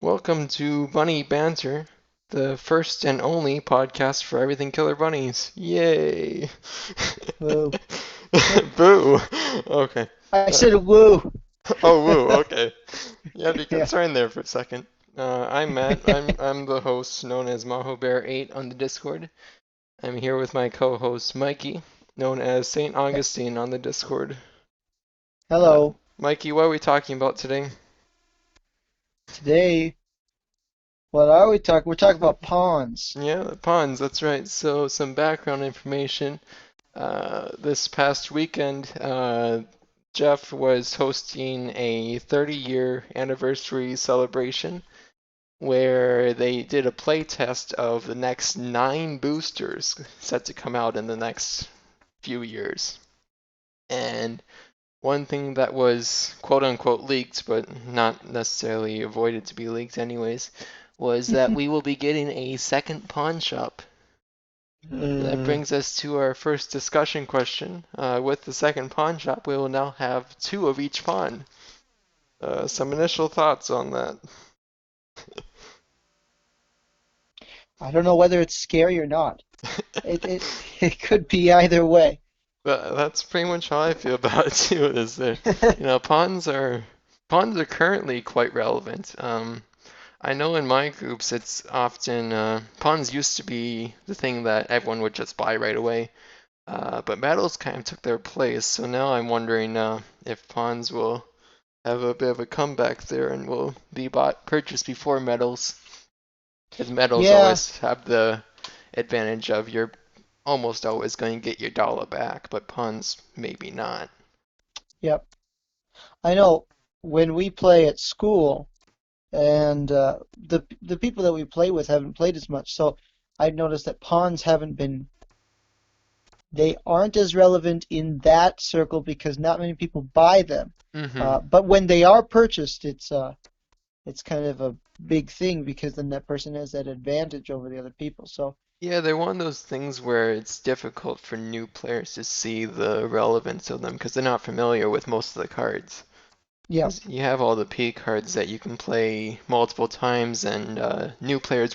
Welcome to Bunny Banter, the first and only podcast for everything Killer Bunnies. Yay! Woo. Boo! Okay. I Uh, said woo. oh, woo, okay. You had me Yeah. concerned there for a second. I'm Matt. I'm the host known as Maho Bear 8 on the Discord. I'm here with my co-host Mikey, known as Saint Augustine on the Discord. Uh, Hello. Mikey, what are we talking about today? Today, what are we talking? We're talking about pawns. Yeah, the pawns, that's right. So, some background information. This past weekend, Jeff was hosting a 30-year anniversary celebration where they did a play test of the next 9 boosters set to come out in the next few years. And one thing that was quote unquote leaked, but not necessarily avoided to be leaked anyways, was that we will be getting a second pawn shop. That Uh, brings us to our first discussion question. With the second pawn shop, we will now have two of each pawn. Some initial thoughts on that. I don't know whether it's scary or not. It it it could be either way. That's pretty much how I feel about it too. Is that pawns are currently quite relevant. I know in my groups it's often pawns used to be the thing that everyone would just buy right away. But metals kind of took their place, so now I'm wondering if pawns will have a bit of a comeback there and will be purchased before metals. Because metals Yeah. always have the advantage of you're almost always going to get your dollar back, but pawns maybe not. Yep. I know when we play at school, and the people that we play with haven't played as much, so I've noticed that pawns haven't been. They aren't as relevant in that circle because not many people buy them. Hmm. But when they are purchased, it's kind of a big thing because then that person has that advantage over the other people. So Yeah, they're one of those things where it's difficult for new players to see the relevance of them because they're not familiar with most of the cards. yeah, Because you have all the P cards that you can play multiple times, and new players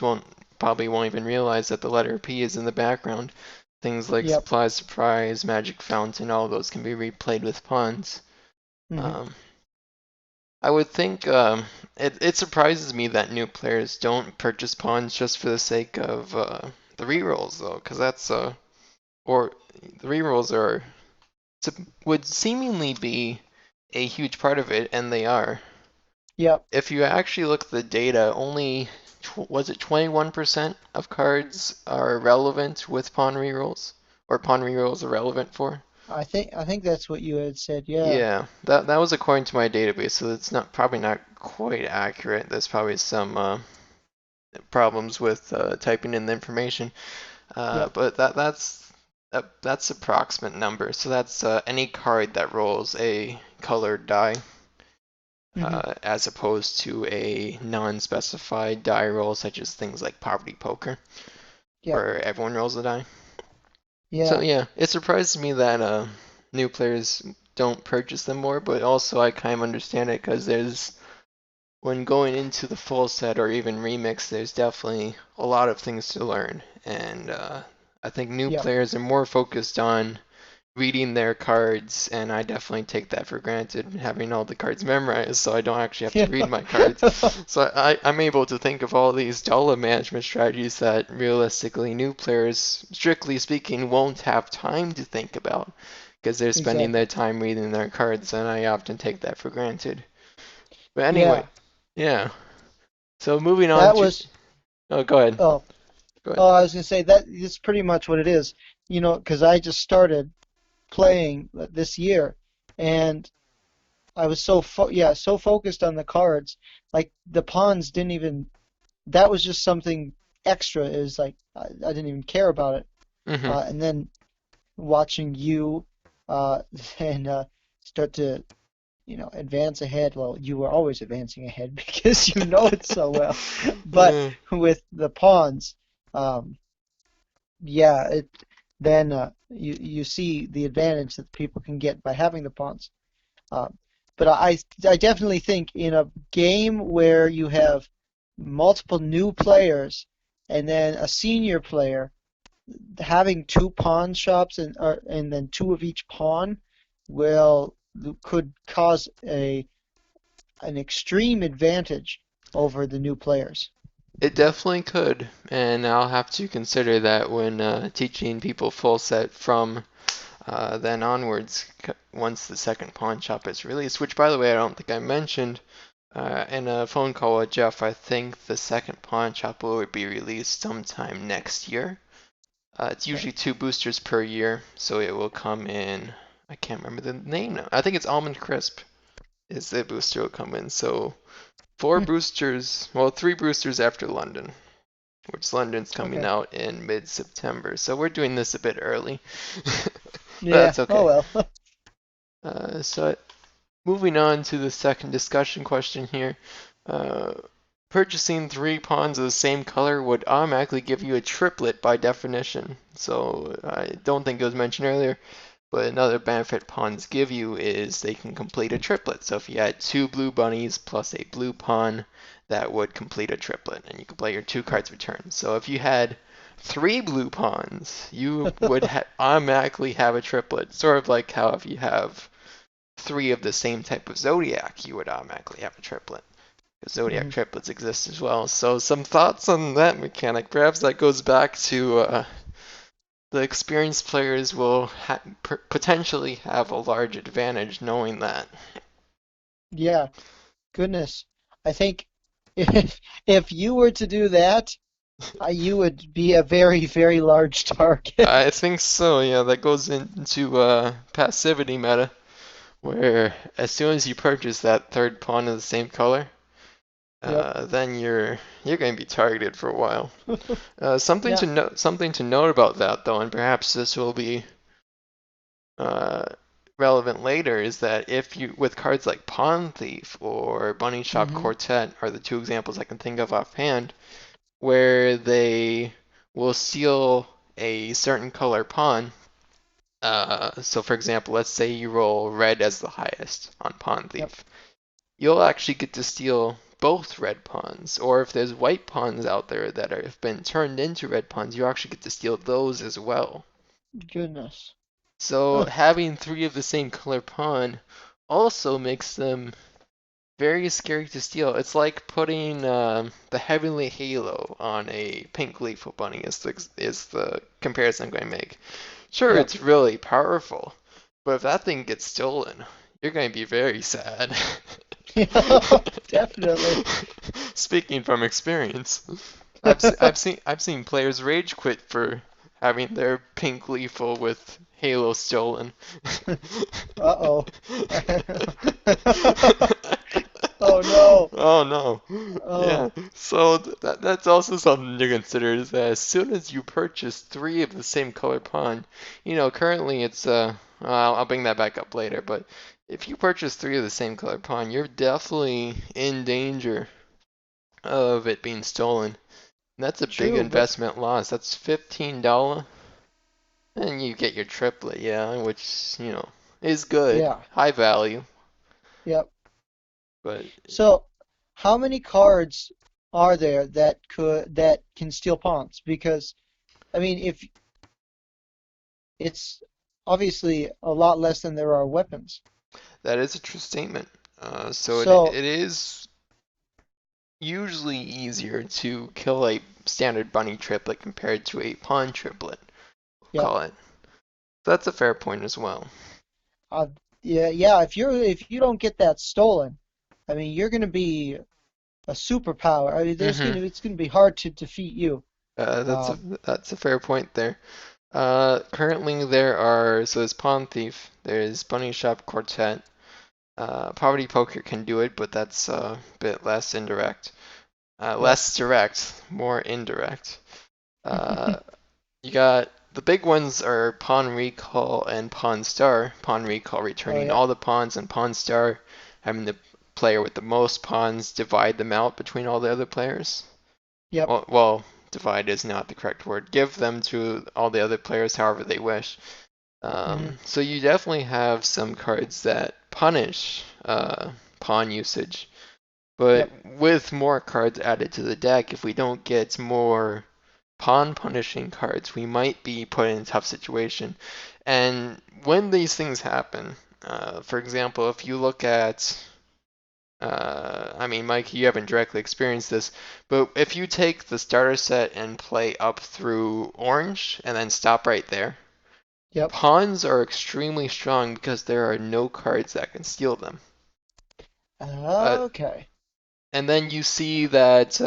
probably won't even realize that the letter P is in the background. Things like yep, Supply Surprise, Magic Fountain, all those can be replayed with pawns. hmm, Um, I would think it surprises me that new players don't purchase pawns just for the sake of the rerolls, though, because or the rerolls would seemingly be a huge part of it, and they are. yep, If you actually look at the data, only was it 21% of cards are relevant with pawn rerolls, or pawn rerolls are relevant for? I think that's what you had said. Yeah, Yeah, that was according to my database, so it's not probably not quite accurate. There's probably some problems with typing in the information, yep, but that's approximate number. So that's any card that rolls a colored die, hmm, as opposed to a non-specified die roll, such as things like Poverty Poker, yep, where everyone rolls a die. So yeah, yeah, it surprises me that new players don't purchase them more, but also I kind of understand it because when going into the full set or even remix, there's definitely a lot of things to learn, and I think new yep, players are more focused on reading their cards, and I definitely take that for granted, having all the cards memorized, so I don't actually have to yeah, read my cards. So I'm able to think of all these dollar management strategies that realistically new players, strictly speaking, won't have time to think about because they're spending their exactly. time reading their cards, and I often take that for granted. But anyway, Yeah, yeah. So moving on that to, was. oh, go ahead. Oh, Go ahead. oh, I was gonna say that it's pretty much what it is. Because I just started playing this year, and I was so focused on the cards, like the pawns didn't even. That was just something extra. It was like I didn't even care about it. Hmm. And then watching you uh, and start to advance ahead. Well, you were always advancing ahead because you know it so well. But Yeah. with the pawns, um, yeah, then you see the advantage that people can get by having the pawns. Uh, but I definitely think in a game where you have multiple new players and then a senior player, having two pawn shops and then two of each pawn will could cause a an extreme advantage over the new players. It definitely could, and I'll have to consider that when teaching people full set from then onwards, once the second pawn shop is released. Which, by the way, I don't think I mentioned in a phone call with Jeff. I think the second pawn shop will be released sometime next year. It's Okay. usually 2 boosters per year, so it will come in. I can't remember the name now. I think it's Almond Crisp is the booster will come in. So four Hmm. boosters, well, 3 boosters after London, which London's coming Okay. out in mid-September. So we're doing this a bit early. Yeah. That's Oh okay. well. So moving on to the second discussion question here. Uh, Purchasing 3 pawns of the same color would automatically give you a triplet by definition. So I don't think it was mentioned earlier, but another benefit pawns give you is they can complete a triplet. So if you had 2 blue bunnies plus a blue pawn, that would complete a triplet, and you can play your 2 cards return. So if you had 3 blue pawns, you would automatically have a triplet. Sort of like how if you have 3 of the same type of zodiac, you would automatically have a triplet. Because zodiac Mhm. triplets exist as well. So some thoughts on that mechanic. Perhaps that goes back to the experienced players will potentially have a large advantage knowing that. Yeah. Goodness. I think if you were to do that, you would be a very, very large I target. think so, yeah, that goes into passivity meta, where as soon as you purchase that third pawn of the same color, Yep. then you're going to be targeted for a while. Yeah. Something to note about that though, and perhaps this will be uh, relevant later, is that if you with cards like Pawn Thief or Bunny Shop Hmm. Quartet are the 2 examples I can think of offhand, where they will steal a certain color pawn. So for example, let's say you roll red as the highest on Pawn Yep. Thief. You'll actually get to steal both red pawns, or if there's white pawns out there that have been turned into red pawns, you actually get to steal those as well. Goodness. So Huh. having 3 of the same color pawn also makes them very scary to steal. It's like putting the Heavenly Halo on a pink lethal bunny is the comparison I'm going to make. Sure, Yep. it's really powerful, but if that thing gets stolen, you're going to be very sad. Yeah. Definitely. Speaking from experience, I've seen players rage quit for having their pink lethal with Halo stolen. Uh-oh. Oh no. Oh no. Oh. Yeah. So that's also something to consider is that as soon as you purchase 3 of the same color pawn, currently it's I'll bring that back up later, but if you purchase 3 of the same color pawn, you're definitely in danger of it being stolen. And that's a big True, but investment loss. That's $15, and you get your triplet, yeah, which, is good, yeah. high value, Yep. but So, how many cards are there that can steal pawns? Because I mean, if it's obviously a lot less than there are weapons. that is a true statement. So it So, is usually easier to kill a standard bunny triplet compared to a pawn triplet, we'll yep. call it. That's a fair point as well. Uh, yeah, yeah. If you don't get that stolen, I mean, you're gonna be a superpower. I mean, Hmm. it's gonna be hard to defeat you. Um, That's a fair point there. Currently so there's Pawn Thief, there's Bunny Shop Quartet. Poverty Poker can do it, but that's a bit less indirect. yep. Less direct, more indirect. Uh, You got the big ones are Pawn Recall and Pawn Star. Pawn Recall Oh returning yeah. all the pawns, and Pawn Star having the player with the most pawns divide them out between all the other players. Yep. Well, divide is not the correct word. Give them to all the other players however they wish. Hmm. So you definitely have some cards that punish pawn usage, But Yep. with more cards added to the deck, if we don't get more pawn punishing cards, we might be put in a tough situation. And when these things happen, for example, if you look at, I mean, Mike, you haven't directly experienced this, but if you take the starter set and play up through orange and then stop right there, Yep. pawns are extremely strong because there are no cards that can steal them. Uh, Okay. and then you see that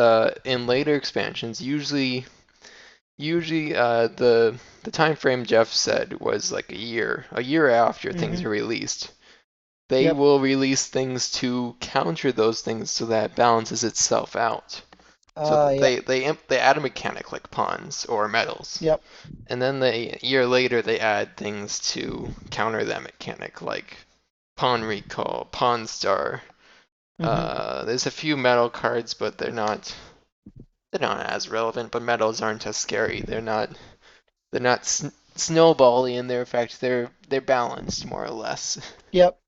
in later expansions, usually the time frame Jeff said was like a year after things Mm-hmm. are released. They Yep. will release things to counter those things so that it balances itself out. So Yep. they add a mechanic like pawns or metals, Yep. and then a year later they add things to counter that mechanic like pawn recall, pawn star. Mm-hmm. There's a few metal cards, but they're not as relevant. But metals aren't as scary. They're not snowbally in their effect. They're balanced more or less. Yep.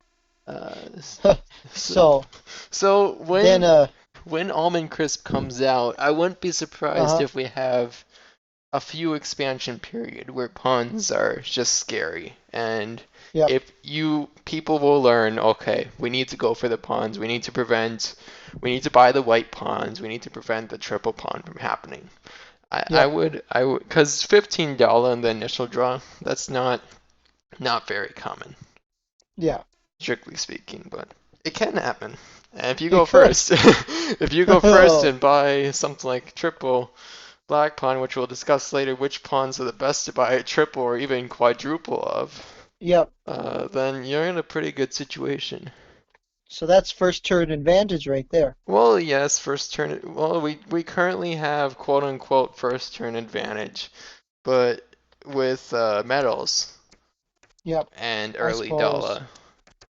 Uh, so, So so then when Almond Crisp comes out, I wouldn't be surprised uh-huh. if we have a few expansion period where puns are just scary. And Yep. if you people will learn, okay, we need to go for the pawns. We need to buy the white pawns. We need to prevent the triple pawn from happening. Yep. I would, because $15 in the initial draw, that's not very common, Yeah. strictly speaking, but it can happen. And if you It go could. first, if you go first and buy something like triple black pawn, which we'll discuss later, which pawns are the best to buy a triple or even quadruple of, Yep. then you're in a pretty good situation. So that's first turn advantage right there. Well, yes, first turn. Well, we currently have quote unquote first turn advantage, but with metals Yep. and I early suppose. dollar.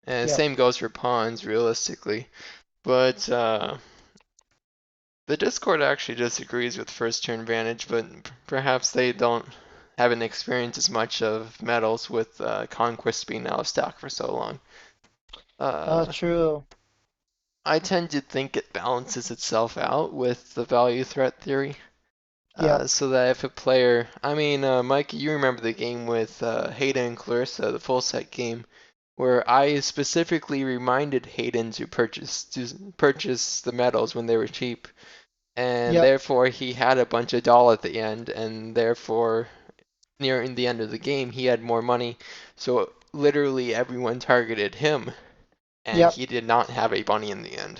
And Yep. same goes for pawns, realistically. But the Discord actually disagrees with first turn advantage, but perhaps they haven't experienced as much of metals with Conquest being out of stock for so long. Uh, True. I tend to think it balances itself out with the value threat theory. Yep. So that if a player, I mean, Mikey, you remember the game with Hayden and Clarissa, the full set game, where I specifically reminded Hayden to purchase the medals when they were cheap, and Yep. therefore he had a bunch of doll at the end, and therefore nearing the end of the game he had more money, so literally everyone targeted him, and Yep. he did not have a bunny in the end.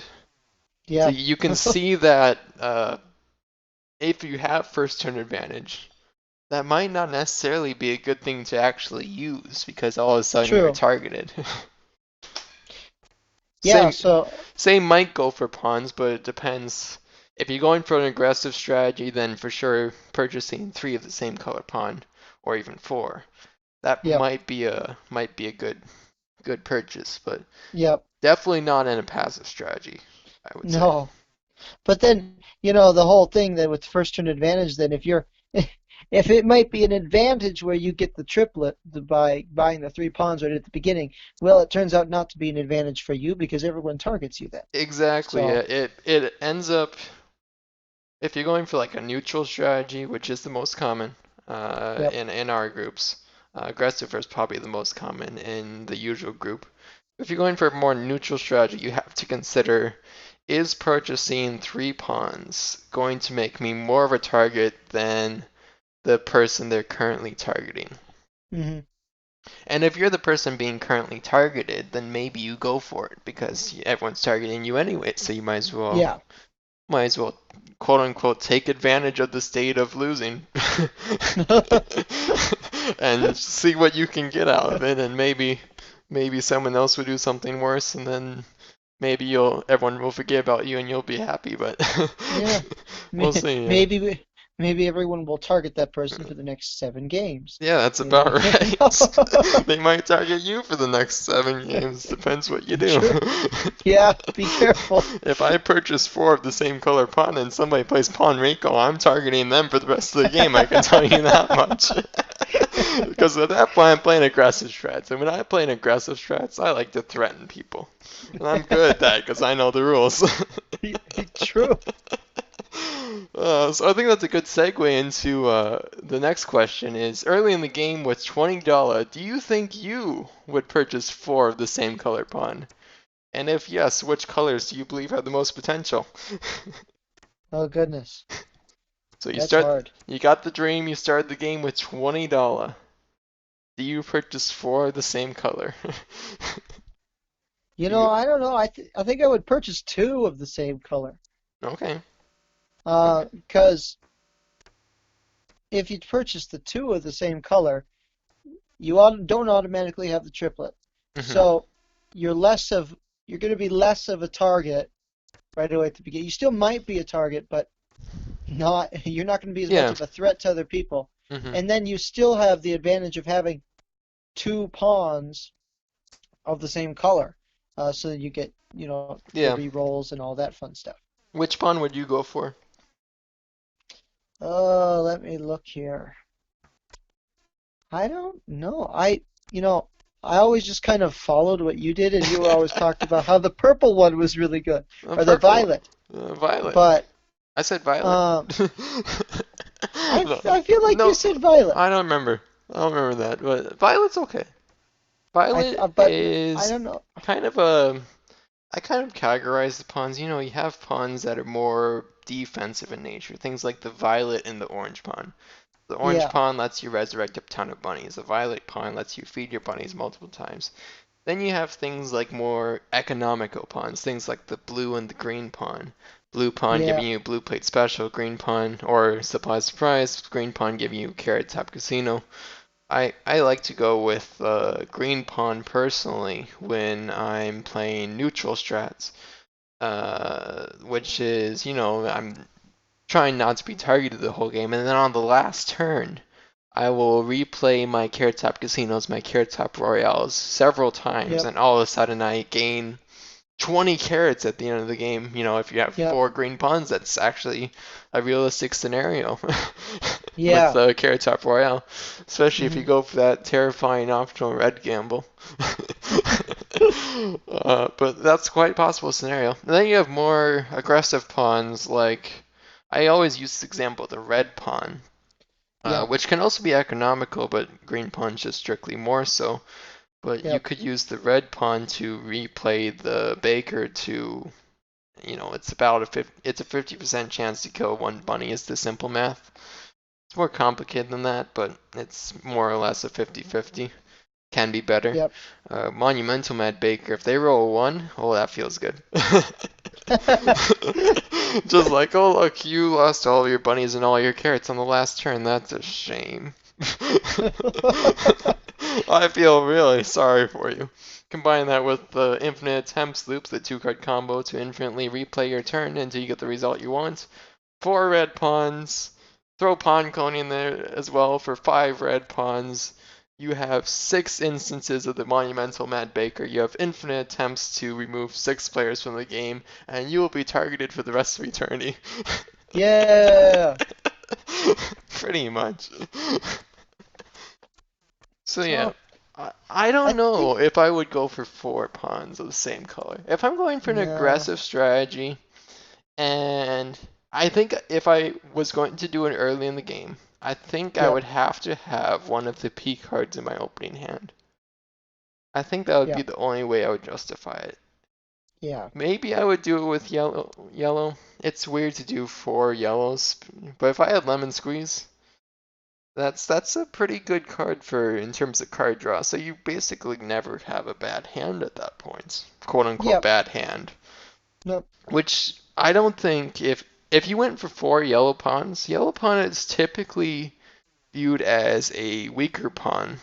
So Yep. you can see that if you have first turn advantage, that might not necessarily be a good thing to actually use because all of a sudden you're True. targeted. Yeah. Same So same might go for pawns, but it depends. If you're going for an aggressive strategy, then for sure purchasing three of the same color pawn, or even four, that yep. might be a good purchase, but Yep. definitely not in a passive strategy, I would say. No. But then, the whole thing that with first turn advantage, then if you're, if it might be an advantage where you get the triplet by buying the three pawns right at the beginning, well, it turns out not to be an advantage for you because everyone targets you then. Exactly. So, It ends up if you're going for like a neutral strategy, which is the most common yep. in our groups. Aggressive is probably the most common in the usual group. If you're going for a more neutral strategy, you have to consider, is purchasing three pawns going to make me more of a target than the person they're currently targeting? Hmm. And if you're the person being currently targeted, then maybe you go for it because everyone's targeting you anyway, so you Yeah. might as well quote unquote take advantage of the state of losing and see what you can get out of it, and maybe someone else will do something worse, and then maybe you'll everyone will forget about you and you'll be happy, but Yeah. we'll see. Yeah. Maybe maybe everyone will target that person for the next 7 games. Yeah, that's You about never right. know. They might target you for the next 7 games. Depends what you do. True. Yeah. Be careful. If I purchase four of the same color pawn and somebody plays pawn Rico, I'm targeting them for the rest of the game. I can tell you that much. Because at that point, I'm playing aggressive strats. And when I play in aggressive strats, I like to threaten people. And I'm good at that because I know the rules. True. So I think that's a good segue into the next question is, early in the game with $20, do you think you would purchase four of the same color pawn? And if yes, which colors do you believe have the most potential? Oh goodness, So that's hard. you got the dream, you started the game with $20. Do you purchase four of the same color? You Do know, you? I don't know. I think I would purchase two of the same color. Okay. Okay. Because if you purchase the two of the same color, don't automatically have the triplet. Mhm. So you're less of you're going to be less of a target right away at the beginning. You still might be a target, but not you're not going to be as much Yeah. of a threat to other people. Mhm. And then you still have the advantage of having two pawns of the same color, so that you get the Yeah. re-rolls and all that fun stuff. Which pawn would you go for? Let me look here. I don't know. I always just kind of followed what you did, and you always talked about how the purple one was really good, or the Purple. violet. Violet. But I said violet. um, No, I feel like you no, said violet. I don't remember. I don't remember that, but violet's okay. Violet But I is don't know. kind of a. I kind of categorize the pawns. You know, you have pawns that are more defensive in nature, things like the violet and the orange pawn. The orange Yeah, pawn lets you resurrect a ton of bunnies. The violet pawn lets you feed your bunnies multiple times. Then you have things like more economical pawns, things like the blue and the green pawn. Blue pawn yeah, giving you blue plate special, green pawn or surprise surprise, green pawn giving you carrot top casino. I like to go with green pawn personally when I'm playing neutral strats, which is, I'm trying not to be targeted the whole game, and then on the last turn, I will replay my carrot top casinos, my carrot top royales several times, yep, and all of a sudden I gain 20 carrots at the end of the game. You know, if you have yep, four green pawns, that's actually a realistic scenario with yeah. Carrot Top Royale, especially if you Hmm. go for that terrifying optional red gamble. But that's quite a possible scenario. And then you have more aggressive pawns, like I always use this example, the red pawn, Yeah, which can also be economical, but green pawn just strictly more so. But you yep, could use the red pawn to replay the baker to, it's about it's a 50% chance to kill one bunny is the simple math. It's more complicated than that, but it's more or less a 50-50. Can be better. yep. Monumental Mad Baker, if they roll a 1, oh, that feels good. Just like, oh, look, you lost all your bunnies and all your carrots on the last turn. That's a shame. I feel really sorry for you. Combine that with the infinite attempts loops, the two-card combo to infinitely replay your turn until you get the result you want. Four red pawns. Throw pawn cone in there as well for five red pawns. You have six instances of the Monumental Mad Baker. You have infinite attempts to remove six players from the game, and you will be targeted for the rest of eternity. Yeah. Pretty much. So yeah, Well, I I don't think know if I would go for four pawns of the same color. If I'm going for an no. aggressive strategy, and I think if I was going to do it early in the game, I think I Yep, would have to have one of the P cards in my opening hand. I think that would be yep, the only way I would justify it. yeah, Maybe I would do it with yellow. It's weird to do four yellows, but if I had lemon squeeze, that's a pretty good card for in terms of card draw. So you basically never have a bad hand at that point. Quote unquote yep, bad hand. nope, Which I don't think if you went for four yellow pawn is typically viewed as a weaker pawn.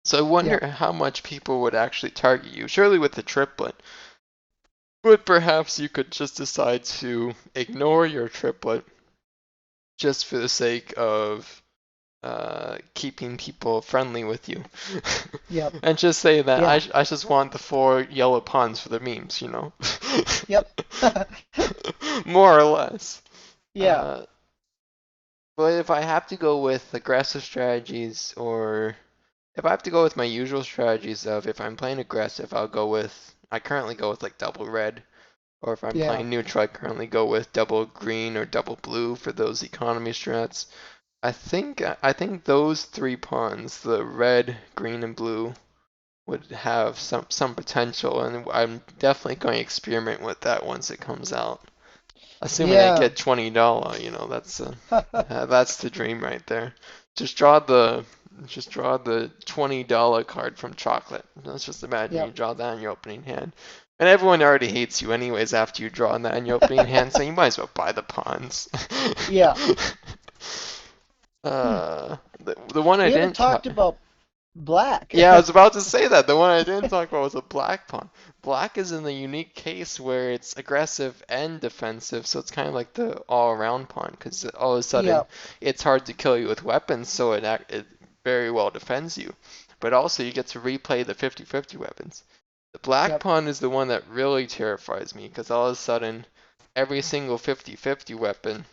So I yep, wonder how much people would actually target you. Surely with the triplet, but perhaps you could just decide to ignore your triplet just for the sake of keeping people friendly with you. yep, And just say that yeah, I just want the four yellow pawns for the memes. yep, More or less. yeah. Uh, But if I have to go with aggressive strategies, or if I have to go with my usual strategies of if I'm playing aggressive, I currently go with like double red, or if I'm Yeah. playing neutral, I currently go with double green or double blue for those economy strats. I think those three pawns, the red, green, and blue, would have some potential, and I'm definitely going to experiment with that once it comes out. Assuming I Yeah. get $20, that's the dream right there. Just draw the just draw the $20 card from chocolate. Let's just imagine you Yep. draw that in your opening hand. And everyone already hates you anyways after you draw that in your opening hand, so you might as well buy the pawns. Yeah. Hmm. The one I We haven't didn't talked talk. about black. Yeah, I was about to say that. The one I didn't talk about was a black pawn. Black is in the unique case where it's aggressive and defensive, so it's kind of like the all-around pawn, because all of a sudden Yeah. it's hard to kill you with weapons, so it very well defends you. But also you get to replay the 50-50 weapons. The black Yep. pawn is the one that really terrifies me, because all of a sudden every single 50-50 weapon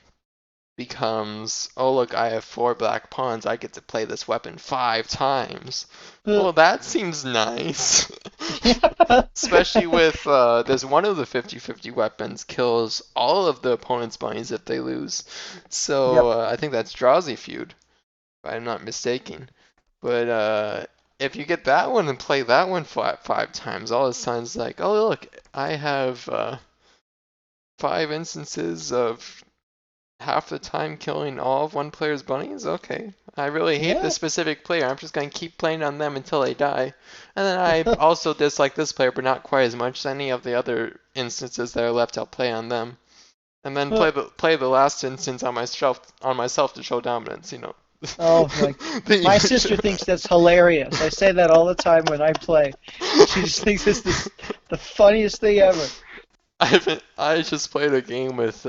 becomes, oh look, I have 4 black pawns, I get to play this weapon 5 times. Well, that seems nice. Yeah. Especially with, there's one of the 50-50 weapons kills all of the opponent's bunnies if they lose. So Yep. I think that's Drowsy Feud, if I'm not mistaken. But if you get that one and play that one 5 times, all it sounds like, oh look, I have 5 instances of half the time killing all of one player's bunnies? Okay. I really hate this Yeah. specific player. I'm just going to keep playing on them until they die. And then I also dislike this player, but not quite as much as any of the other instances that are left. I'll play on them. And then play the last instance on myself to show dominance, you know. Oh my. My sister thinks that's hilarious. I say that all the time when I play. She just thinks it's the funniest thing ever. I just played a game with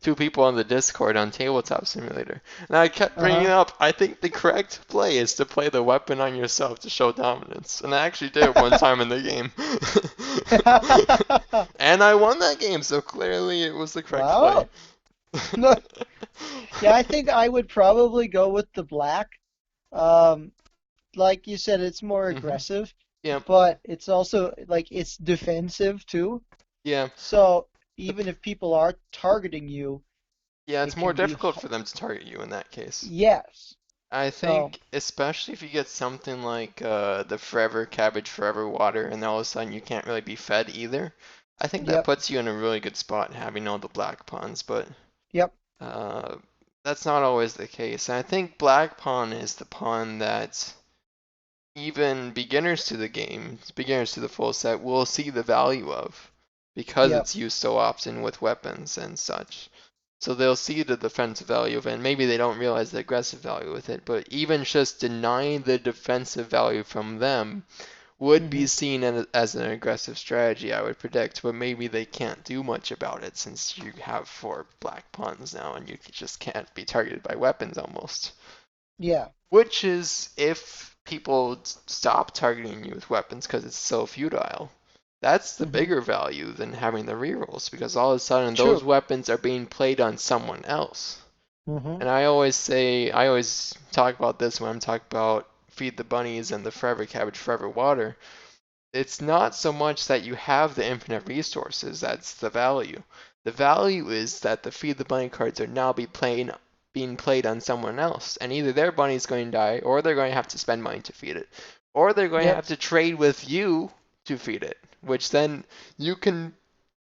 2 people on the Discord on Tabletop Simulator, and I kept bringing Uh-huh. up. I think the correct play is to play the weapon on yourself to show dominance, and I actually did it one time in the game, and I won that game. So clearly, it was the correct play. Wow. Yeah, I think I would probably go with the black. Um, like you said, it's more hmm aggressive, Yeah, but it's also like it's defensive too. yeah, So even if people are targeting you, yeah. It's it more can be difficult for them to target you in that case. yes. I So think, especially if you get something like the forever cabbage, forever water, and all of a sudden you can't really be fed either. I think that yep, puts you in a really good spot having all the black pawns, but yep, uh, that's not always the case. And I think black pawn is the pawn that even beginners to the game, beginners to the full set, will see the value of because yep. it's used so often with weapons and such. So they'll see the defensive value of it, and maybe they don't realize the aggressive value with it, but even just denying the defensive value from them would be Hmm. seen as an aggressive strategy, I would predict, but maybe they can't do much about it since you have 4 black pawns now and you just can't be targeted by weapons almost. Yeah. Which is if people stop targeting you with weapons because it's so futile. That's the Hmm. bigger value than having the rerolls because all of a sudden those True. weapons are being played on someone else. Hmm. And I always talk about this when I'm talking about Feed the Bunnies and the Forever Cabbage, Forever Water. It's not so much that you have the infinite resources that's the value. The value is that the Feed the Bunny cards are now being played on someone else, and either their bunny's going to die, or they're going to have to spend money to feed it, or they're going to Yep. have to trade with you to feed it, which then you can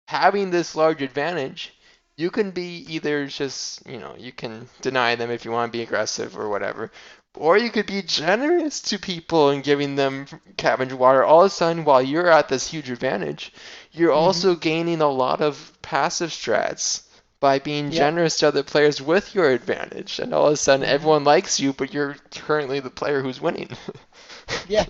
having this large advantage, you can be either just, you can deny them if you want to be aggressive or whatever, or you could be generous to people and giving them cabbage water. All of a sudden, while you're at this huge advantage, you're Hmm. also gaining a lot of passive strats by being Yep. generous to other players with your advantage. And all of a sudden, Hmm. everyone likes you, but you're currently the player who's winning. Yeah.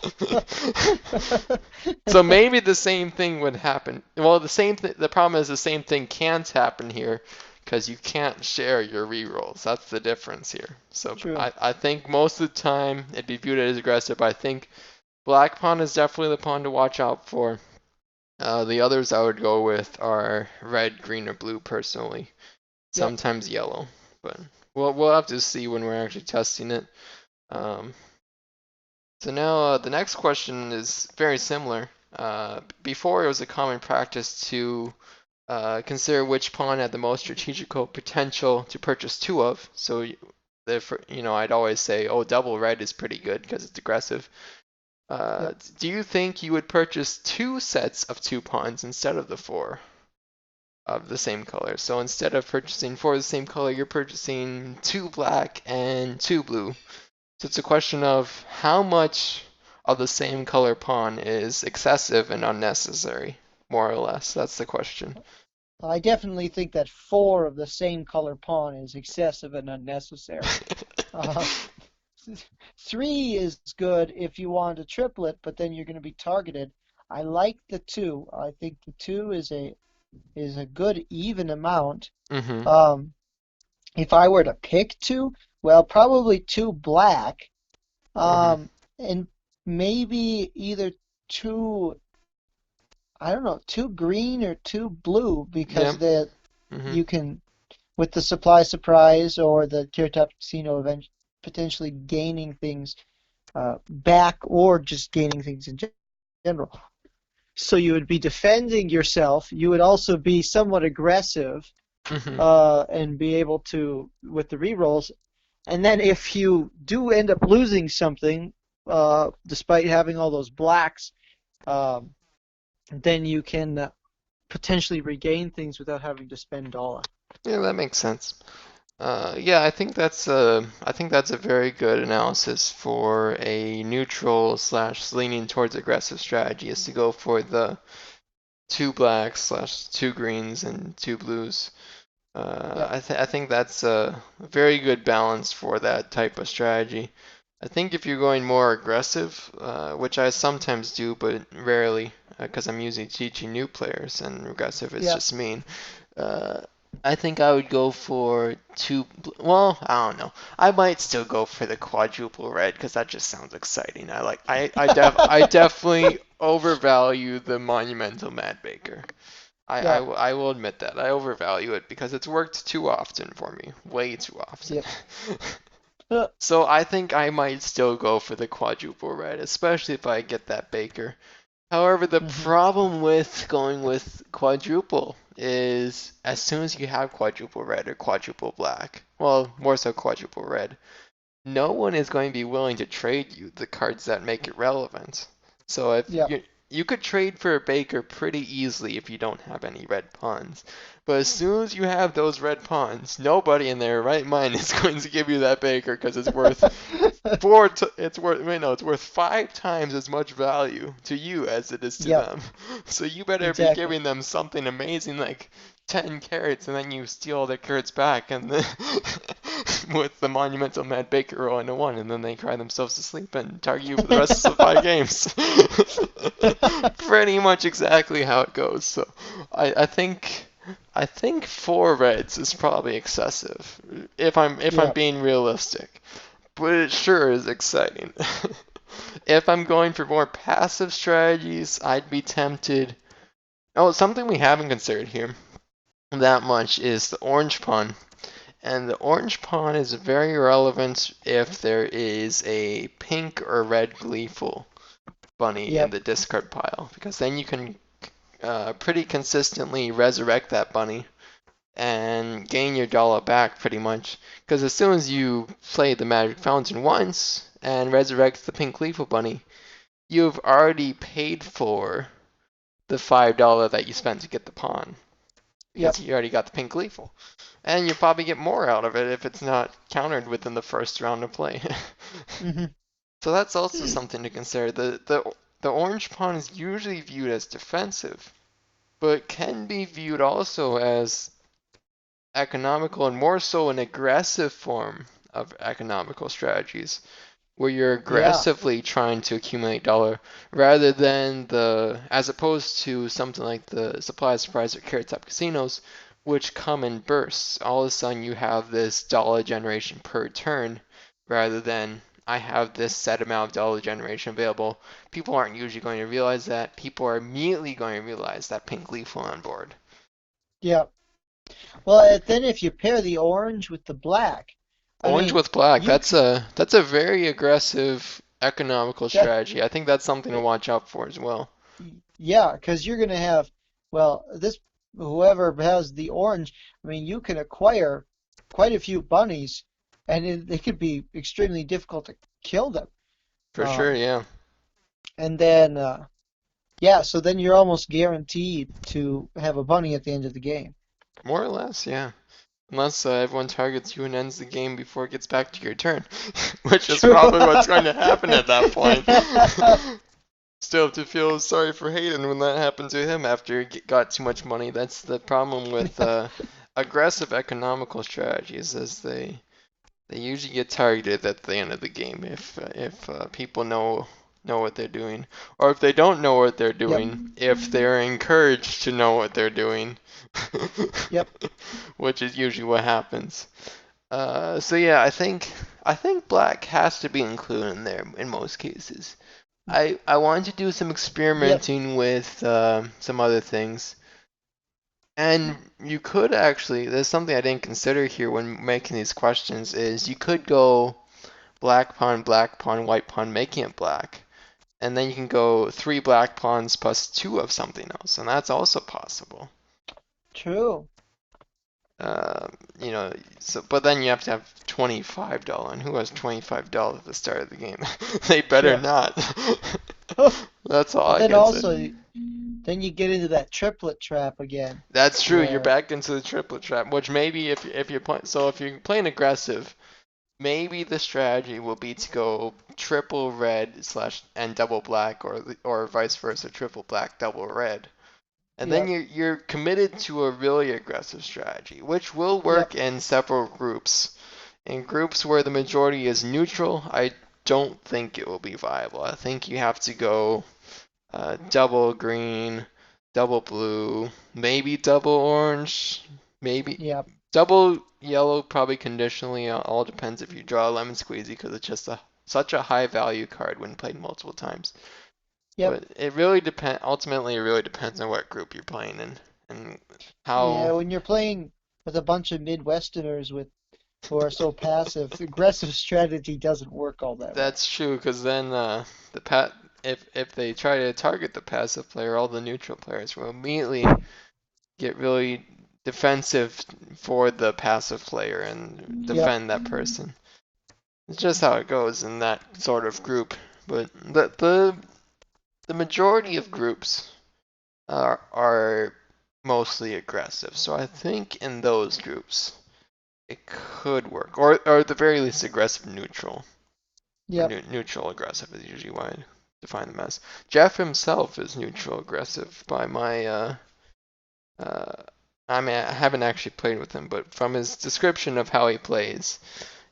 So maybe the same thing would happen. Well, the problem is the same thing can't happen here because you can't share your rerolls. That's the difference here. So True. I think most of the time it'd be viewed as aggressive. I think Black Pawn is definitely the pawn to watch out for. The others I would go with are red, green, or blue personally. Yep. Sometimes yellow, but we'll have to see when we're actually testing it. Um, so now the next question is very similar. Before it was a common practice to consider which pawn had the most strategical potential to purchase two of. So I'd always say, oh, double red is pretty good because it's aggressive. Yep. Do you think you would purchase two sets of two pawns instead of the four of the same color? So instead of purchasing four of the same color, you're purchasing two black and two blue. So it's a question of how much of the same color pawn is excessive and unnecessary, more or less. That's the question. I definitely think that four of the same color pawn is excessive and unnecessary. Uh, three is good if you want a triplet, but then you're going to be targeted. I like the two. I think the two is a good even amount. Mm-hmm. Um, if I were to pick two, well, probably two black, Mm-hmm. and maybe either two, I don't know, two green or two blue Yep. because the Mm-hmm. you can with the supply surprise or the tier top casino event potentially gaining things back or just gaining things in general. So you would be defending yourself. You would also be somewhat aggressive Mm-hmm. and be able to with the rerolls. And then if you do end up losing something, despite having all those blacks, um, then you can potentially regain things without having to spend dollar. Yeah, that makes sense. Yeah, I think that's a very good analysis for a neutral slash leaning towards aggressive strategy is to go for the two blacks slash two greens and two blues. Yep. I think that's a very good balance for that type of strategy. I think if you're going more aggressive, which I sometimes do, but rarely, because I'm usually teaching new players, and aggressive is Yep. just mean. Uh, I think I would go for two. Well, I don't know. I might still go for the quadruple red because that just sounds exciting. I definitely overvalue the monumental Mad Baker. Yep. I will admit that. I overvalue it because it's worked too often for me. Way too often. Yep. Uh, So I think I might still go for the quadruple red, especially if I get that Baker. However, the hmm problem with going with quadruple is as soon as you have quadruple red or quadruple black, well, more so quadruple red, no one is going to be willing to trade you the cards that make it relevant. So if Yep. you could trade for a Baker pretty easily if you don't have any red pawns. But as soon as you have those red pawns, nobody in their right mind is going to give you that Baker because it's worth it's worth five times as much value to you as it is to Yep. them. So you better be Exactly. giving them something amazing like 10 carrots and then you steal their carrots back and then with the monumental Mad Baker roll into one and then they cry themselves to sleep and target you for the rest of the five games. Pretty much exactly how it goes. So I think four reds is probably excessive if I'm Yep. being realistic. But it sure is exciting. If I'm going for more passive strategies, I'd be tempted. Oh, something we haven't considered here that much is the orange pawn. And the orange pawn is very relevant if there is a pink or red gleeful bunny in Yep. the discard pile, because then you can pretty consistently resurrect that bunny and gain your dollar back pretty much. Because as soon as you play the magic fountain once and resurrect the pink gleeful bunny, you've already paid for the $5 that you spent to get the pawn because Yep. you already got the pink gleeful. And you'll probably get more out of it if it's not countered within the first round of play. hmm So that's also something to consider. The orange pawn is usually viewed as defensive, but can be viewed also as economical and more so an aggressive form of economical strategies where you're Yeah. aggressively trying to accumulate dollar rather than as opposed to something like the supply surprise or carrot top casinos which come in bursts. All of a sudden you have this dollar generation per turn rather than I have this set amount of dollar generation available. People aren't usually going to realize that. People are immediately going to realize that pink leaf went on board. Yep. Well, then if you pair the orange with the black, I Orange mean, with black, you that's a very aggressive economical that strategy. I think that's something to watch out for as well. yeah, because you're gonna have well, this whoever has the orange. I mean, you can acquire quite a few bunnies, and it could be extremely difficult to kill them. For sure, Um, yeah. and then yeah, so then you're almost guaranteed to have a bunny at the end of the game. More or less, yeah. Unless everyone targets you and ends the game before it gets back to your turn, which is True. probably what's going to happen at that point. Still have to feel sorry for Hayden when that happened to him after he got too much money. That's the problem with aggressive economical strategies, is they usually get targeted at the end of the game if people know what they're doing, or if they don't know what they're Yep, doing, if they're encouraged to know what they're doing, yep, which is usually what happens. So yeah, I think black has to be included in there in most cases. I wanted to do some yep. experimenting with some other things. And you could actually, there's something I didn't consider here when making these questions, is you could go black pawn, white pawn, making it black. And then you can go three black pawns plus two of something else, and that's also possible. True. Um, you know, so but then you have to have $25, and who has $25 at the start of the game? They better Yeah. not. That's all But I then can say. also, then you get into that triplet trap again, That's true. You're where back into the triplet trap, which maybe if you're playing, so if you're playing aggressive, maybe the strategy will be to go triple red slash and double black, or vice versa, triple black, double red. And then yep, you're committed to a really aggressive strategy, which will yep, work in several groups. In groups where the majority is neutral, I don't think it will be viable. I think you have to go double green, double blue, maybe double orange, maybe yep, double yellow, probably conditionally. All depends if you draw a lemon squeezy, because it's just such a high value card when played multiple times. yep. But it really depend. Ultimately, it really depends on what group you're playing in and Yeah, how. when you're playing with a bunch of Midwesterners with who are so passive, aggressive strategy doesn't work all that well. That's true, because then the pat if they try to target the passive player, all the neutral players will immediately get really defensive for the passive player and Yep, defend that person. It's just how it goes in that sort of group. But the majority of groups are mostly aggressive, so I think in those groups it could work, or at the very least aggressive neutral, or yep, neutral aggressive is usually what I define them as. Jeff himself is neutral aggressive by my uh, I mean, I haven't actually played with him, but from his description of how he plays,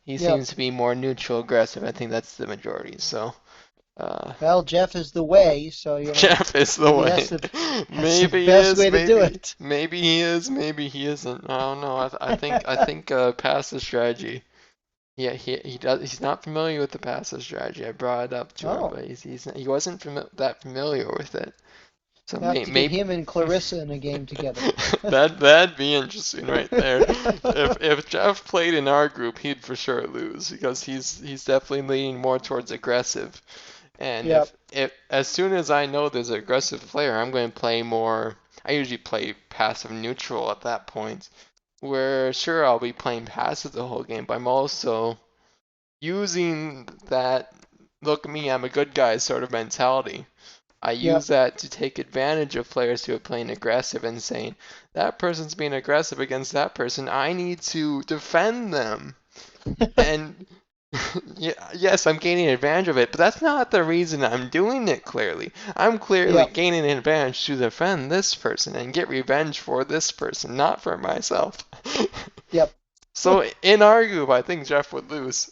he yep. seems to be more neutral aggressive. I think that's the majority. So, uh, Well, Jeff is the way, so Jeff is the maybe way. that's the Maybe he best is, way to do it. maybe he is, maybe he isn't. I don't know. I think passive strategy. Yeah, he does. He's not familiar with the passive strategy. I brought it up to him, Oh, but he wasn't that familiar with it. So I have to get maybe him and Clarissa in a game together. that'd be interesting right there. If Jeff played in our group, he'd for sure lose, because he's definitely leaning more towards aggressive. And Yep, if as soon as I know there's an aggressive player, I'm going to play more. I usually play passive neutral at that point, where sure I'll be playing passive the whole game, but I'm also using that look at me, I'm a good guy sort of mentality. I yep. use that to take advantage of players who are playing aggressive and saying, that person's being aggressive against that person. I need to defend them. And yeah, yes, I'm gaining advantage of it, but that's not the reason I'm doing it clearly. I'm clearly Yep, gaining an advantage to defend this person and get revenge for this person, not for myself. yep. So in our group, I think Jeff would lose.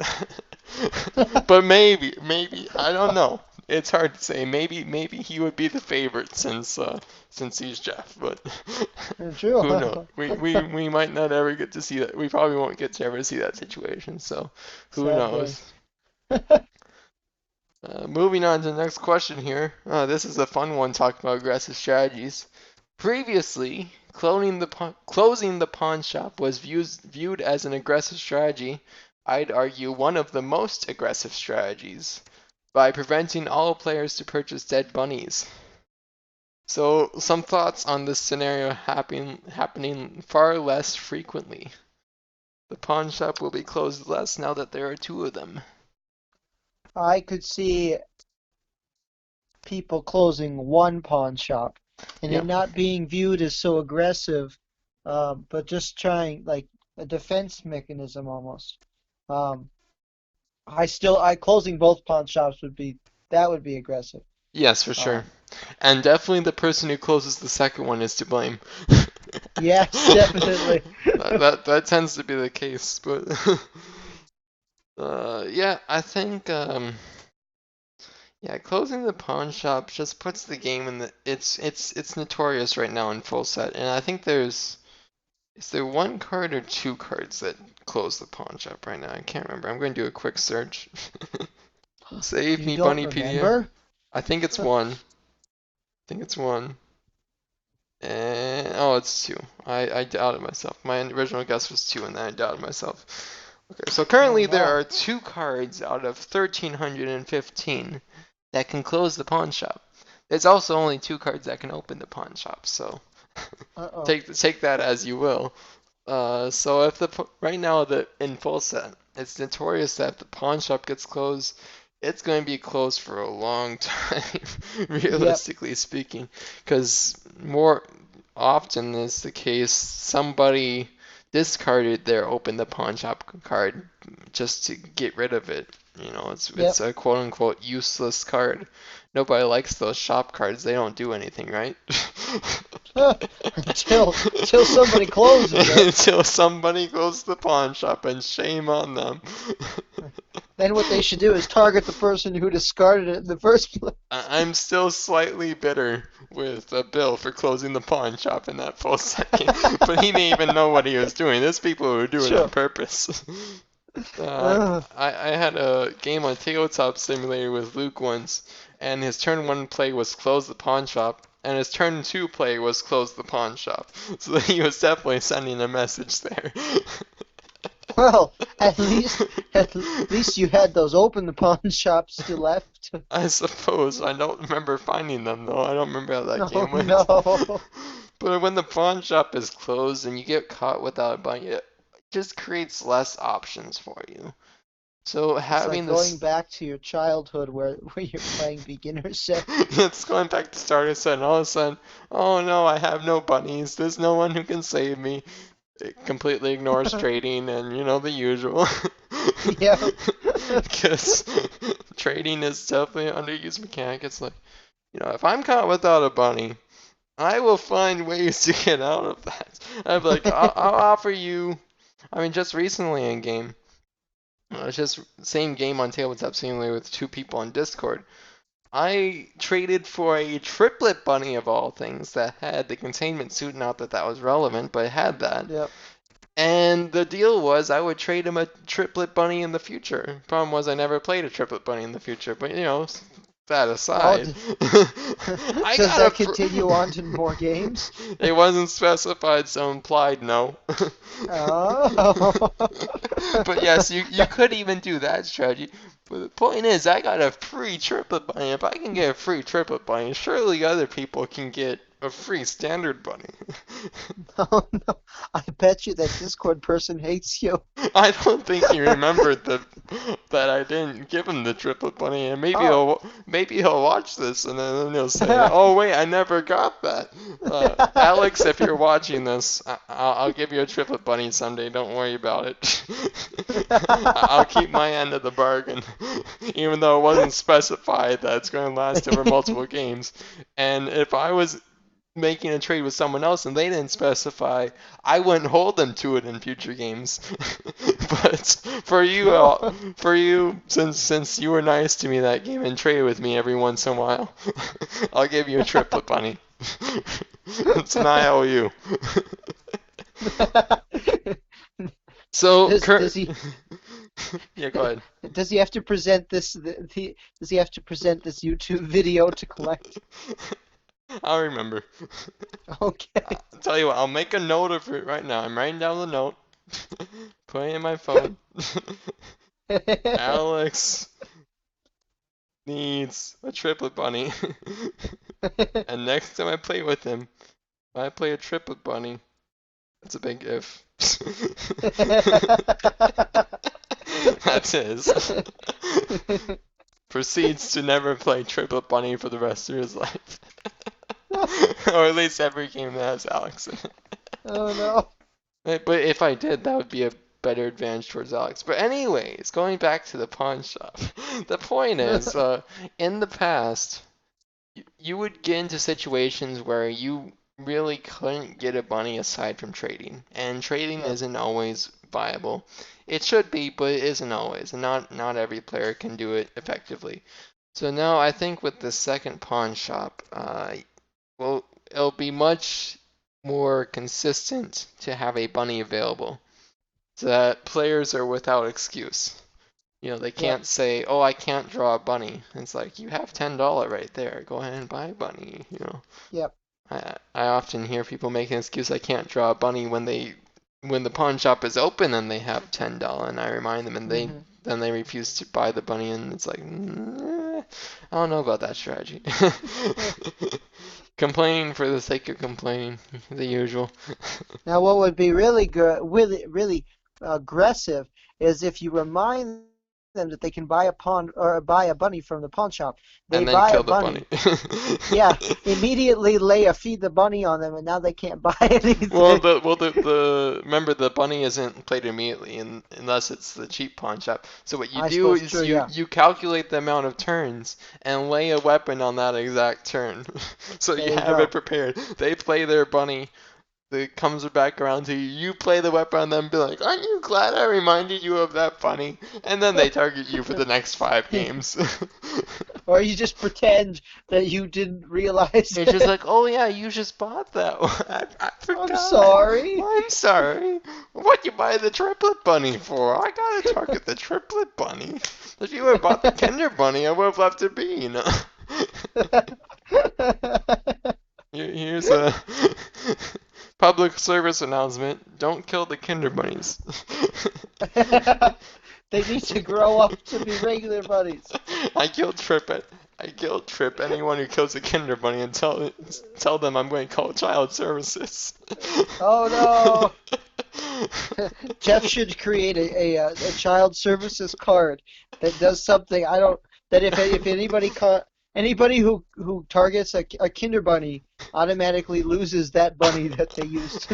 But maybe I don't know. It's hard to say. Maybe he would be the favorite since he's Jeff. But who knows? True. We might not ever get to see that. We probably won't get to ever see that situation. So who Sad day. knows? Moving on to the next question here. This is a fun one talking about aggressive strategies. Previously, closing the pawn shop was viewed as an aggressive strategy, I'd argue one of the most aggressive strategies, by preventing all players to purchase dead bunnies. So, some thoughts on this scenario happening far less frequently. The pawn shop will be closed less now that there are two of them. I could see people closing one pawn shop and it Yep. not being viewed as so aggressive, but just trying like a defense mechanism almost. Um, I closing both pawn shops that would be aggressive. Yes, for sure. Um, And definitely the person who closes the second one is to blame. yes, definitely. that tends to be the case, but yeah, I think yeah, closing the pawn shop just puts the game in the it's notorious right now in full set, and I think is there one card or two cards that close the pawn shop right now? I can't remember. I'm going to do a quick search. Save You me, don't Bunnypedia. remember? I think it's one. I think it's one. And oh, it's two. I doubted myself. My original guess was two, and then I doubted myself. Okay, so Oh currently there no. are two cards out of 1,315 that can close the pawn shop. There's also only two cards that can open the pawn shop, so Uh-oh. take that as you will. So if right now the in full set, it's notorious that if the pawn shop gets closed, it's going to be closed for a long time, Yep. realistically speaking, because more often is the case somebody discarded their open the pawn shop card just to get rid of it. You know, it's Yep. a quote unquote useless card. Nobody likes those shop cards. They don't do anything, right? Until somebody closes it. Until somebody goes to the pawn shop, and shame on them. Then what they should do is target the person who discarded it in the first place. I'm still slightly bitter with Bill for closing the pawn shop in that full second, but he didn't even know what he was doing. There's people who do it on Sure. purpose. Uh, Ugh. I had a game on Tabletop Simulator with Luke once, and his turn one play was close the pawn shop, and his turn two play was close the pawn shop. So he was definitely sending a message there. Well, at least you had those open the pawn shops still left. I suppose. I don't remember finding them though. I don't remember how that Oh game went. no. But when the pawn shop is closed and you get caught without a bunny, it just creates less options for you. So It's like having going this, back to your childhood where you're playing beginner set. it's going back to starter set, and all of a sudden, oh no, I have no bunnies. There's no one who can save me. It completely ignores trading and the usual. Yeah. Because trading is definitely an underused mechanic. It's like, if I'm caught without a bunny, I will find ways to get out of that. I'm like, I'll offer you. I mean, just recently in game, it's just same game on Tabletop Simulator with two people on Discord. I traded for a triplet bunny of all things that had the containment suit. Not that that was relevant, but it had that. Yep. And the deal was I would trade him a triplet bunny in the future. Problem was I never played a triplet bunny in the future, but that Oh, aside, I does got that continue on to more games? it wasn't specified, so implied no. Oh. But yes, you could even do that strategy. But the point is, I got a free triplet bunny. If I can get a free triplet bunny, surely other people can get a free standard bunny. Oh no. I bet you that Discord person hates you. I don't think he remembered that I didn't give him the triplet bunny, and Oh. maybe he'll watch this and then he'll say, "Oh wait, I never got that." Alex, if you're watching this, I'll give you a triplet bunny someday. Don't worry about it. I'll keep my end of the bargain, even though it wasn't specified that it's going to last over multiple games. And if I was making a trade with someone else and they didn't specify, I wouldn't hold them to it in future games. But No. for you, since you were nice to me that game and traded with me every once in a while, I'll give you a triplet bunny. It's an IOU. So, Does he yeah, go ahead. does he have to present does he have to present this YouTube video to collect? I'll remember. Okay. I'll tell you what, I'll make a note of it right now. I'm writing down the note. Put it in my phone. Alex needs a triplet bunny. And next time I play with him, I play a triplet bunny. That's a big if. That's his. Proceeds to never play triplet bunny for the rest of his life. Or at least every game that has Alex in it. Oh no. But if I did, that would be a better advantage towards Alex. But anyways, going back to the pawn shop. The point is, in the past, you would get into situations where you really couldn't get a bunny aside from trading, and trading Yep. isn't always viable. It should be, but it isn't always, and not every player can do it effectively. So now I think with the second pawn shop, well, it'll be much more consistent to have a bunny available, so that players are without excuse. They Yep. can't say, "Oh, I can't draw a bunny." It's like you have $10 right there. Go ahead and buy a bunny. Yep. I often hear people make an excuse I can't draw a bunny when the pawn shop is open and they have $10, and I remind them, and Hmm. they refuse to buy the bunny, and it's like, I don't know about that strategy. Complaining for the sake of complaining, the usual. Now, what would be really good, really aggressive, is if you remind them that they can buy a pawn or buy a bunny from the pawn shop. They And then buy a kill the bunny. bunny. Yeah, immediately lay a feed the bunny on them, and now they can't buy Well, anything. the remember the bunny isn't played immediately unless it's the cheap pawn shop. So what you I do suppose is true. you Yeah, you calculate the amount of turns and lay a weapon on that exact turn, so you there you have it go. prepared. They play their bunny. It comes back around to you. You play the weapon on them, be like, "Aren't you glad I reminded you of that bunny?" And then they target you for the next 5 games. Or you just pretend that you didn't realize It's just it. like, oh yeah, you just bought that one. I I'm forgot. sorry. I'm sorry. What you buy the triplet bunny for? I gotta target the triplet bunny. If you had bought the Kinder bunny, I would have left it be. Here's a public service announcement. Don't kill the Kinder bunnies. They need to grow up to be regular bunnies. I killed Trip. I killed Trip. Anyone who kills a Kinder bunny and tell them I'm going to call child services. Oh no. Jeff should create a child services card that does something. I don't that if anybody who targets a Kinder bunny automatically loses that bunny that they used.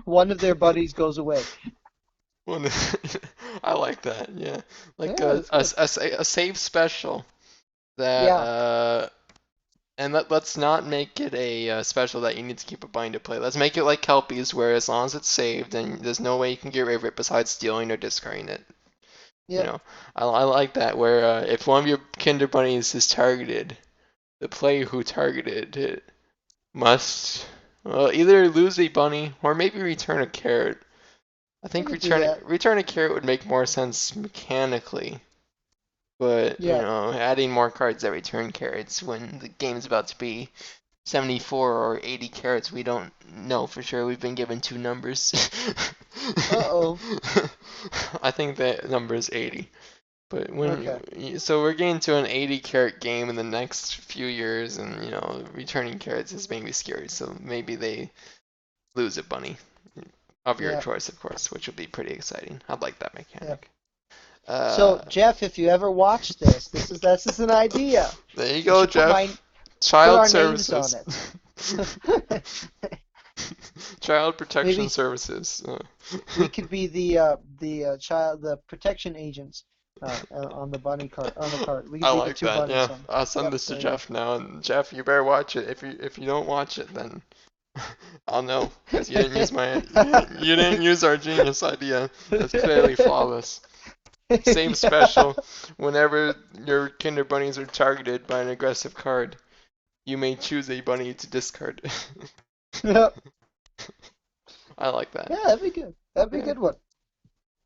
One of their bunnies goes away. One- I like that. Yeah, like Yeah, that's good. a save special that Yeah, and let's not make it a special that you need to keep a bind to play. Let's make it like Kelpies, where as long as it's saved, and there's no way you can get rid of it besides stealing or discarding it. You yep. know, I like that where if one of your Kinder Bunnies is targeted, the player who targeted it must either lose a bunny or maybe return a carrot. I I think could do that. return a carrot would make more sense mechanically, but Yeah. adding more cards that return carrots when the game's about to be 74 or 80 carrots, we don't know for sure. We've been given two numbers. Uh-oh. I think the number is 80. But Okay. so we're getting to an 80 carat game in the next few years, and returning carrots is maybe scary. So maybe they lose a bunny of your Yeah. choice, of course, which would be pretty exciting. I'd like that Yeah. mechanic. So Uh, Jeff, if you ever watch this is an idea. there you We go, should Jeff. put Child our names on services. it. Child protection Maybe services. we could be the protection agents on the bunny cart on the cart. We I could be the like two that. bunnies Yeah, on. I'll send Yep, this to there you go. Jeff now, and Jeff, you better watch it. If you don't watch it, then I'll know because you didn't use our genius idea. That's clearly flawless. Same special. Whenever your Kinder Bunnies are targeted by an aggressive card, you may choose a bunny to discard. Yeah. I like that. Yeah, that'd be good. That'd be a Yeah. good one.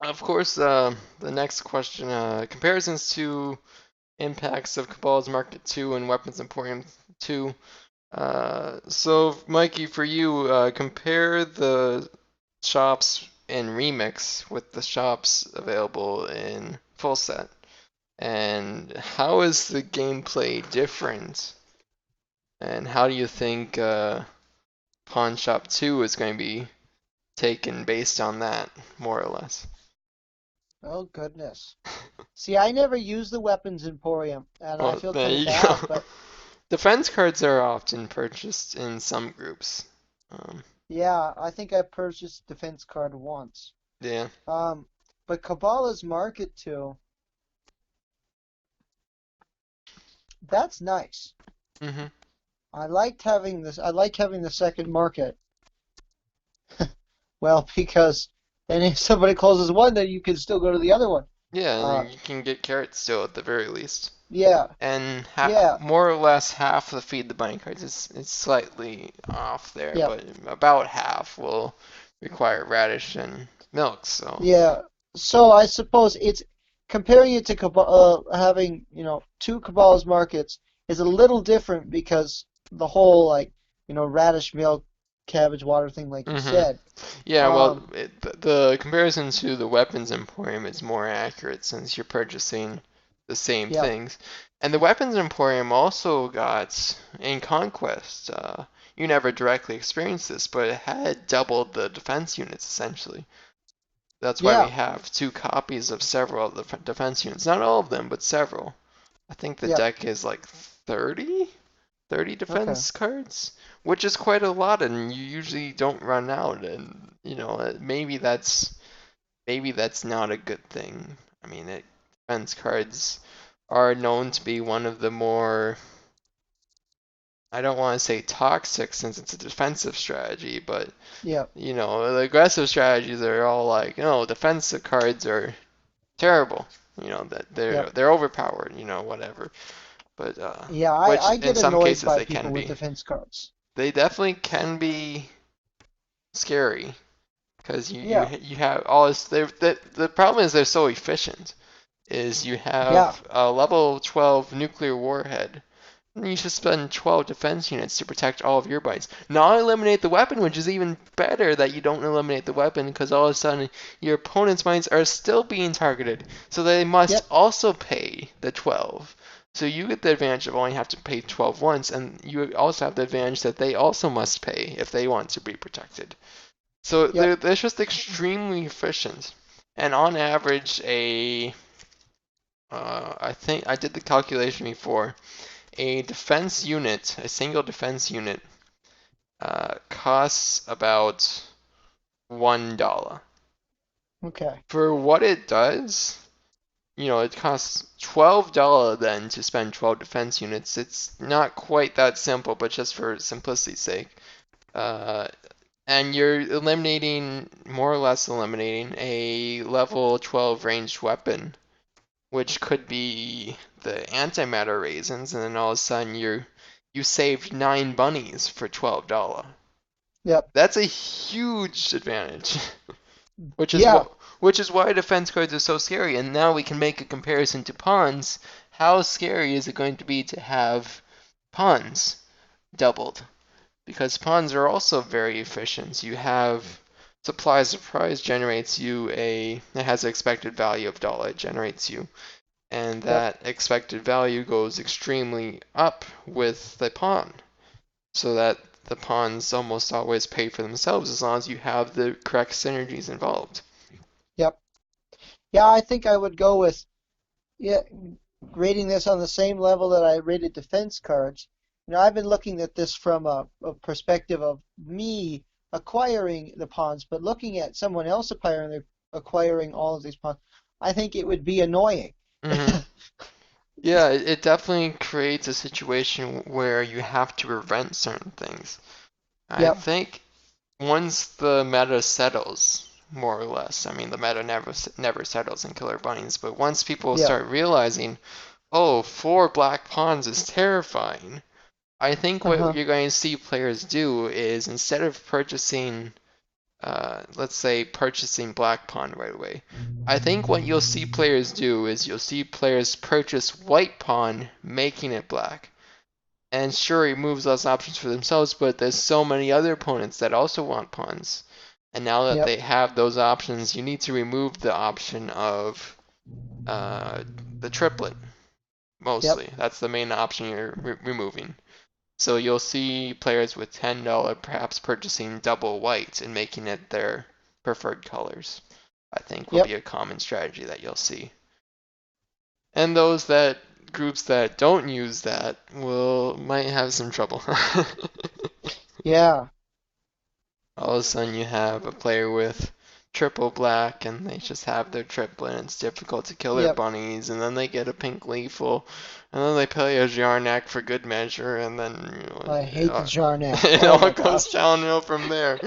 Of course, the next question, comparisons to impacts of Cabal's Market 2 and Weapons Emporium 2. So, Mikey, for you, compare the shops in Remix with the shops available in full set. And how is the gameplay different? And how do you think Pawn Shop 2 is going to be taken based on that, more or less? Oh goodness. See, I never use the Weapons Emporium, and I Well, feel there kind of you go. bad, but Defense cards are often purchased in some groups. Um, yeah, I think I purchased defense card once. yeah. Um, but Kabbalah's Market too, that's nice. hmm I liked having this. I like having the second market. Well, because then if somebody closes one, then you can still go to the other one. Yeah, Uh, and you can get carrots still at the very least. yeah, And yeah, more or less half the Feed the Bunny cards is slightly off there, yep, but about half will require radish and milk. So, yeah. So I suppose it's comparing it to having, two Kabbalah's markets is a little different because the whole radish milk, cabbage water thing, like you hmm said. yeah. Well, Um, the comparison to the Weapons Emporium is more accurate since you're purchasing the same yep, things. And the Weapons Emporium also got in Conquest. You never directly experienced this, but it had doubled the defense units essentially. That's why we yeah, have two copies of several of the defense units. Not all of them, but several. I think the yep, deck is like 30, 30 okay, defense cards, which is quite a lot, and you usually don't run out. And maybe that's not a good thing. I mean, defense cards are known to be one of the more, I don't want to say toxic since it's a defensive strategy, but yep, the aggressive strategies are all like, defensive cards are terrible. That they're yep. they're overpowered. Whatever. But Yeah, which I in get some annoyed cases by they people can with be. defense cards. They definitely can be scary because Yeah, you have all this. The problem is they're so efficient. Is you yeah, have a level 12 nuclear warhead. And you should spend 12 defense units to protect all of your bites. Not eliminate the weapon, which is even better that you don't eliminate the weapon because all of a sudden your opponent's mines are still being targeted. So they must yep, also pay the 12. So you get the advantage of only have to pay 12 once, and you also have the advantage that they also must pay if they want to be protected. So yep, they're just extremely efficient. And on average, I think I did the calculation before. A defense unit, a single defense unit, costs about $1. okay, For what it does, it costs $12 then to spend 12 defense units. It's not quite that simple, but just for simplicity's sake. Uh, and you're more or less eliminating a level 12 ranged weapon, which could be the antimatter raisins, and then all of a sudden you saved 9 bunnies for $12. yep, That's a huge advantage, which is yeah, what which is why defense cards are so scary. And now we can make a comparison to pawns. How scary is it going to be to have pawns doubled? Because pawns are also very efficient. You have supply surprise generates you it has an expected value of dollar. It generates you, and yep, that expected value goes extremely up with the pawn, so that the pawns almost always pay for themselves as long as you have the correct synergies involved. yep. Yeah, I think I would go with, yeah, rating this on the same level that I rated defense cards. I've been looking at this from a perspective of me acquiring the pawns, but looking at someone else acquiring all of these pawns, I think it would be annoying. hmm Yeah, it definitely creates a situation where you have to prevent certain things. I Yep, think once the meta settles, more or less, I mean, the meta never settles in Killer Bunnies, but once people yep, start realizing, oh, 4 black pawns is terrifying, I think what uh-huh, you're going to see players do is instead of let's say, purchasing Black Pawn right away, I think what you'll see players do is you'll see players purchase White Pawn, making it black. And sure, it removes less options for themselves, but there's so many other opponents that also want pawns. And now that Yep. they have those options, you need to remove the option of uh, the triplet Yep. mostly. That's the main option you're removing. So you'll see players with $10 perhaps purchasing double white and making it their preferred colors. I think will Yep. be a common strategy that you'll see. And those that groups that don't use that will might have some trouble. Yeah. All of a sudden you have a player with triple black and they just have their triplet and it's difficult to kill their Yep. bunnies and then they get a pink lethal and then they play a Jarnac for good measure and then I hate the Jarnac. it Oh all my goes gosh. downhill from there.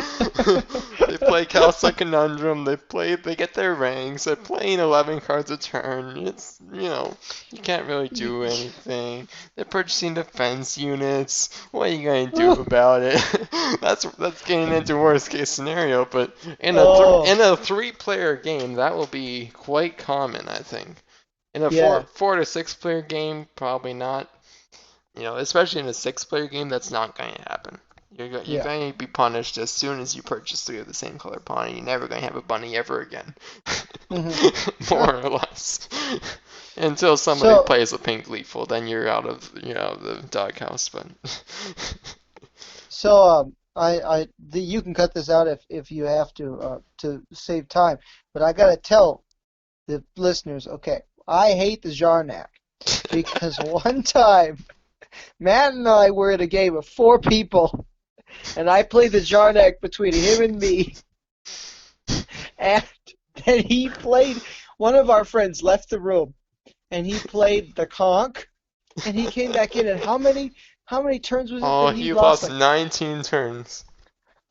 They play Calca Conundrum, they get their ranks, they're playing 11 cards a turn. It's, you can't really do anything. They're purchasing defense units. What are you gonna do about it? That's getting into worst case scenario, but Oh, in a three-player game, that will be quite common, I think. In a yeah. four to six player game, probably not. Especially in a six-player game, that's not going to happen. You're Yeah. going to be punished as soon as you purchase three of the same color pawn, and you're never going to have a bunny ever again, Hmm. more or less. Until somebody So, plays a pink lethal, then you're out of the doghouse. But you can cut this out if you have to save time, but I gotta tell the listeners, okay, I hate the Jarnac because one time Matt and I were at a game of four people, and I played the Jarnac between him and me, and then he played. One of our friends left the room, and he played the conch, and he came back in, and how many turns was it oh, that he he lost? lost Like, 19 turns,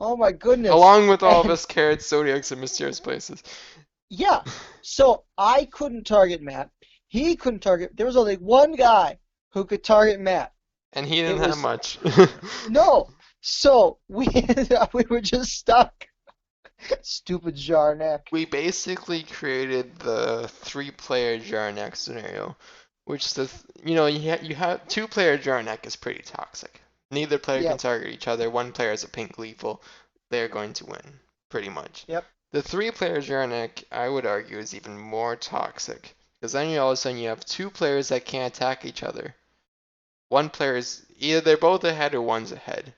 oh my goodness. along with all of And his carrots, zodiacs, and mysterious places. yeah, so I couldn't target Matt. He couldn't target. There was only one guy who could target Matt. And he It didn't have was much. no. So we were just stuck. Stupid Jarnac. We basically created the three-player Jarnac scenario, which you have two-player Jarnac is pretty toxic. Neither player can Yep. target each other. One player is a pink lethal. They're going to win, pretty much. Yep. The three-player Jarnac, I would argue, is even more toxic because then all of a sudden you have two players that can't attack each other. One player is either they're both ahead or one's ahead.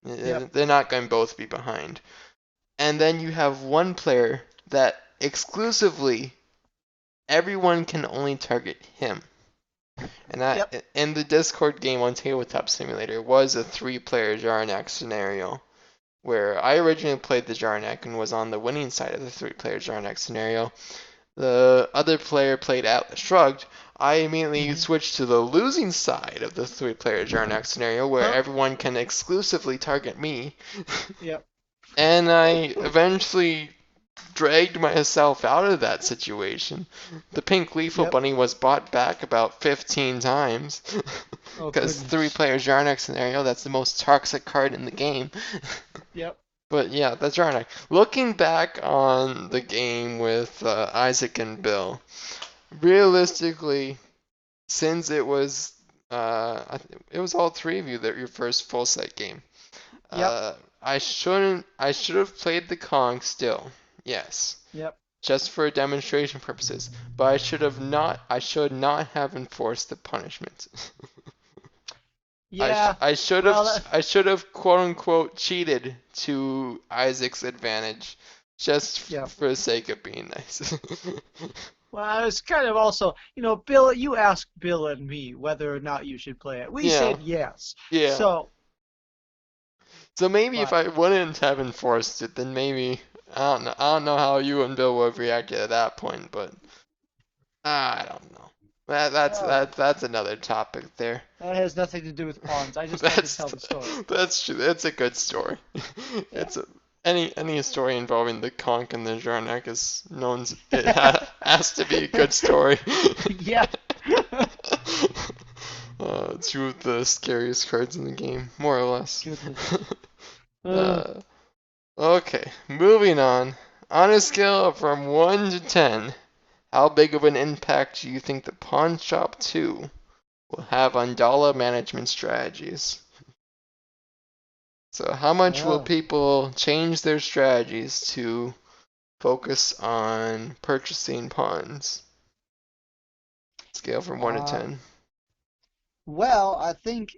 Yep. They're not going to both be behind. And then you have one player that exclusively everyone can only target him. And Yep. that in the Discord game on Tabletop Simulator was a three-player Jarnac scenario where I originally played the Jarnac and was on the winning side of the three-player Jarnac scenario. The other player played Atlas Shrugged. I immediately Hmm. switched to the losing side of the three-player Jarnac scenario where Huh? everyone can exclusively target me. Yep. And I eventually dragged myself out of that situation. The pink lethal Yep. bunny was bought back about 15 times. Oh Because three goodness. player Jarnac scenario, that's the most toxic card in the game. Yep. But yeah, that's Jarnac. Looking back on the game with Isaac and Bill, realistically, since it was all three of you that your first full set game. Yep. I should have played the Kong still. Yes. Yep. Just for demonstration purposes, but I should not have enforced the punishment. Yeah. Well, I should have quote unquote cheated to Isaac's advantage just yep. for the sake of being nice. Well, it's kind of also, Bill, you asked Bill and me whether or not you should play it. We Yeah, said yes. yeah. So, So maybe if but I wouldn't have enforced it, then maybe I don't know how you and Bill would have reacted at that point, but I don't know. uh, That's another topic there. that has nothing to do with pawns. I just had to That's tell the story. that's true. That's a good story. Yeah. It's a, any story involving the conch and the Jarnac is known. Has to be a good story. Yeah. Two of the scariest cards in the game, more or less. Goodness. Uh, uh, okay, moving on. On a scale from 1 to 10, how big of an impact do you think the Pawn Shop 2 will have on dollar management strategies? So how much will Oh, people change their strategies to focus on purchasing pawns? Scale from 1 to uh, 10. well, I think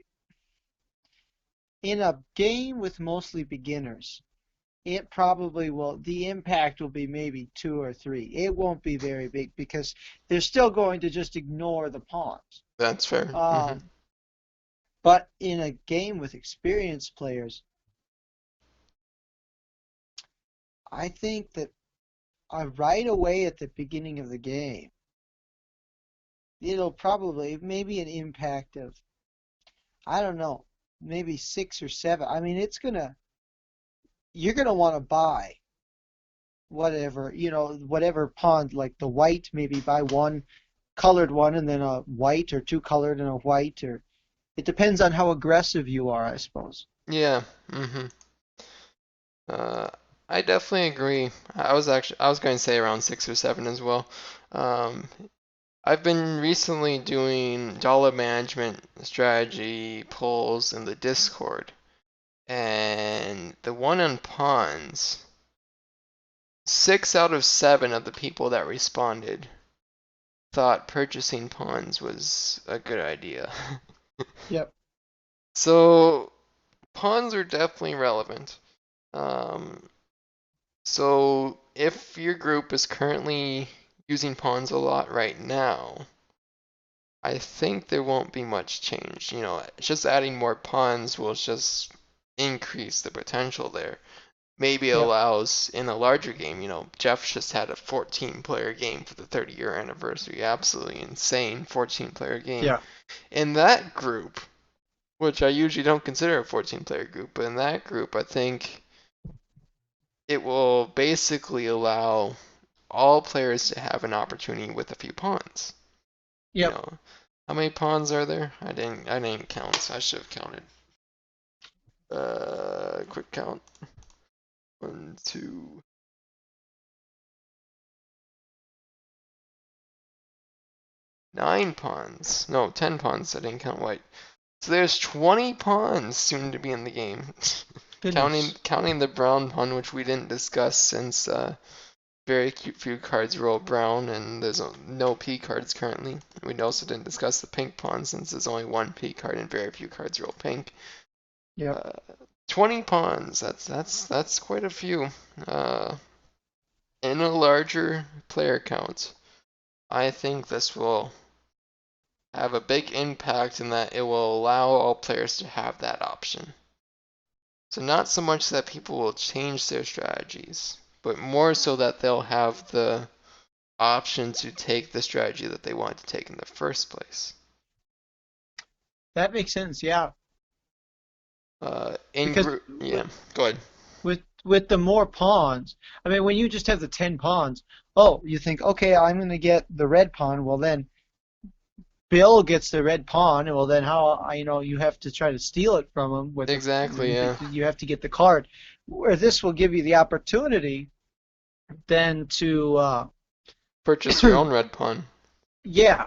in a game with mostly beginners, it probably will, the impact will be maybe two or three. It won't be very big because they're still going to just ignore the pawns. That's fair. Um, but in a game with experienced players, I think that right away at the beginning of the game, it'll probably maybe an impact of, I don't know, maybe six or seven. I mean, you're gonna want to buy whatever, whatever pawn, like the white, maybe buy one colored one and then a white or two colored and a white, or it depends on how aggressive you are, I suppose. Yeah. hmm Uh, I definitely agree. I was going to say around 6 or 7 as well. Um, I've been recently doing dollar management strategy polls in the Discord, and the one on pawns, 6 out of 7 of the people that responded thought purchasing pawns was a good idea. Yep. So pawns are definitely relevant. Um, so if your group is currently using pawns a lot right now, I think there won't be much change. Just adding more pawns will just increase the potential there. Maybe it Yep. allows in a larger game, Jeff just had a 14-player game for the 30-year anniversary. Absolutely insane 14-player game. Yeah. In that group, which I usually don't consider a 14-player group, but in that group, I think it will basically allow all players to have an opportunity with a few pawns. You Yep. know, how many pawns are there? I didn't count. I should have counted. Quick count. One, two, 9 pawns. No, 10 pawns. I didn't count white. So there's 20 pawns soon to be in the game. counting Goodness. counting the brown pawn, which we didn't discuss since very few cards roll brown, and there's no P cards currently. We also didn't discuss the pink pawn since there's only one P card and very few cards roll pink. Yep. Uh, 20 pawns. That's quite a few. Uh, in a larger player count, I think this will have a big impact in that it will allow all players to have that option. So not so much that people will change their strategies, but more so that they'll have the option to take the strategy that they want to take in the first place. That makes sense. Yeah. In Because group, yeah, go ahead. with the more pawns, I mean, when you just have the 10 pawns, oh, you think, okay, I'm going to get the red pawn. Well, then Bill gets the red pawn. Well, then you have to try to steal it from him with Exactly, yeah. you have to get the card. Where this will give you the opportunity then to, Purchase your own red pawn. yeah.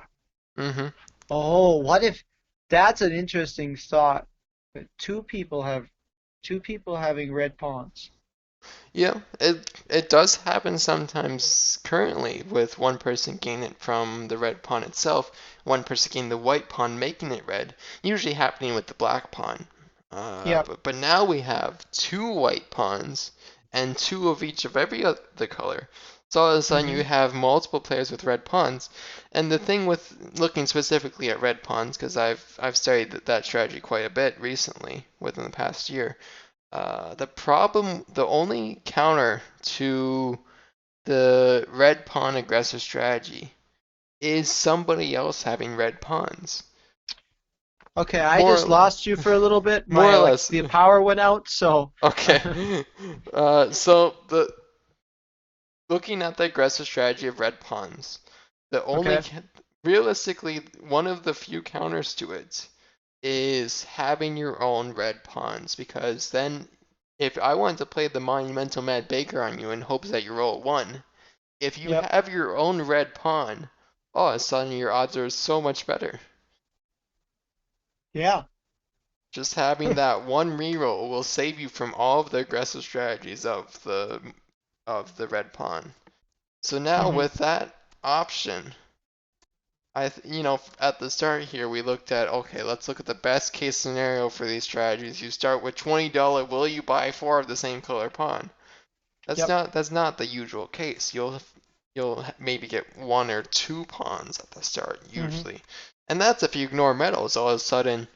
hmm Oh, what if that's an interesting thought that two people having red pawns. Yeah, it does happen sometimes currently with one person getting it from the red pawn itself, one person getting the white pawn making it red, usually happening with the black pawn. Yep. But now we have 2 white pawns and 2 of each of every other color. So all of a sudden you hmm have multiple players with red pawns. And the thing with looking specifically at red pawns, because I've studied that strategy quite a bit recently within the past year, the only counter to the red pawn aggressive strategy is somebody else having red pawns. Okay, I More, just lost you for a little bit. more or My less. the power went out, so Okay. So looking at the aggressive strategy of red pawns, the only okay. realistically one of the few counters to it is having your own red pawns, because then if I wanted to play the Monumental Mad Baker on you in hopes that you roll a 1, if you Yep. have your own red pawn, all of a sudden your odds are so much better. Yeah. Just having that one reroll will save you from all of the aggressive strategies of the red pawn. So now Hmm. with that option, at the start here we looked at, okay, let's look at the best case scenario for these strategies. You start with $20, will you buy four of the same color pawn? Yep. That's not the usual case. You'll maybe get one or two pawns at the start Hmm. usually, and that's if you ignore metals. All of a sudden,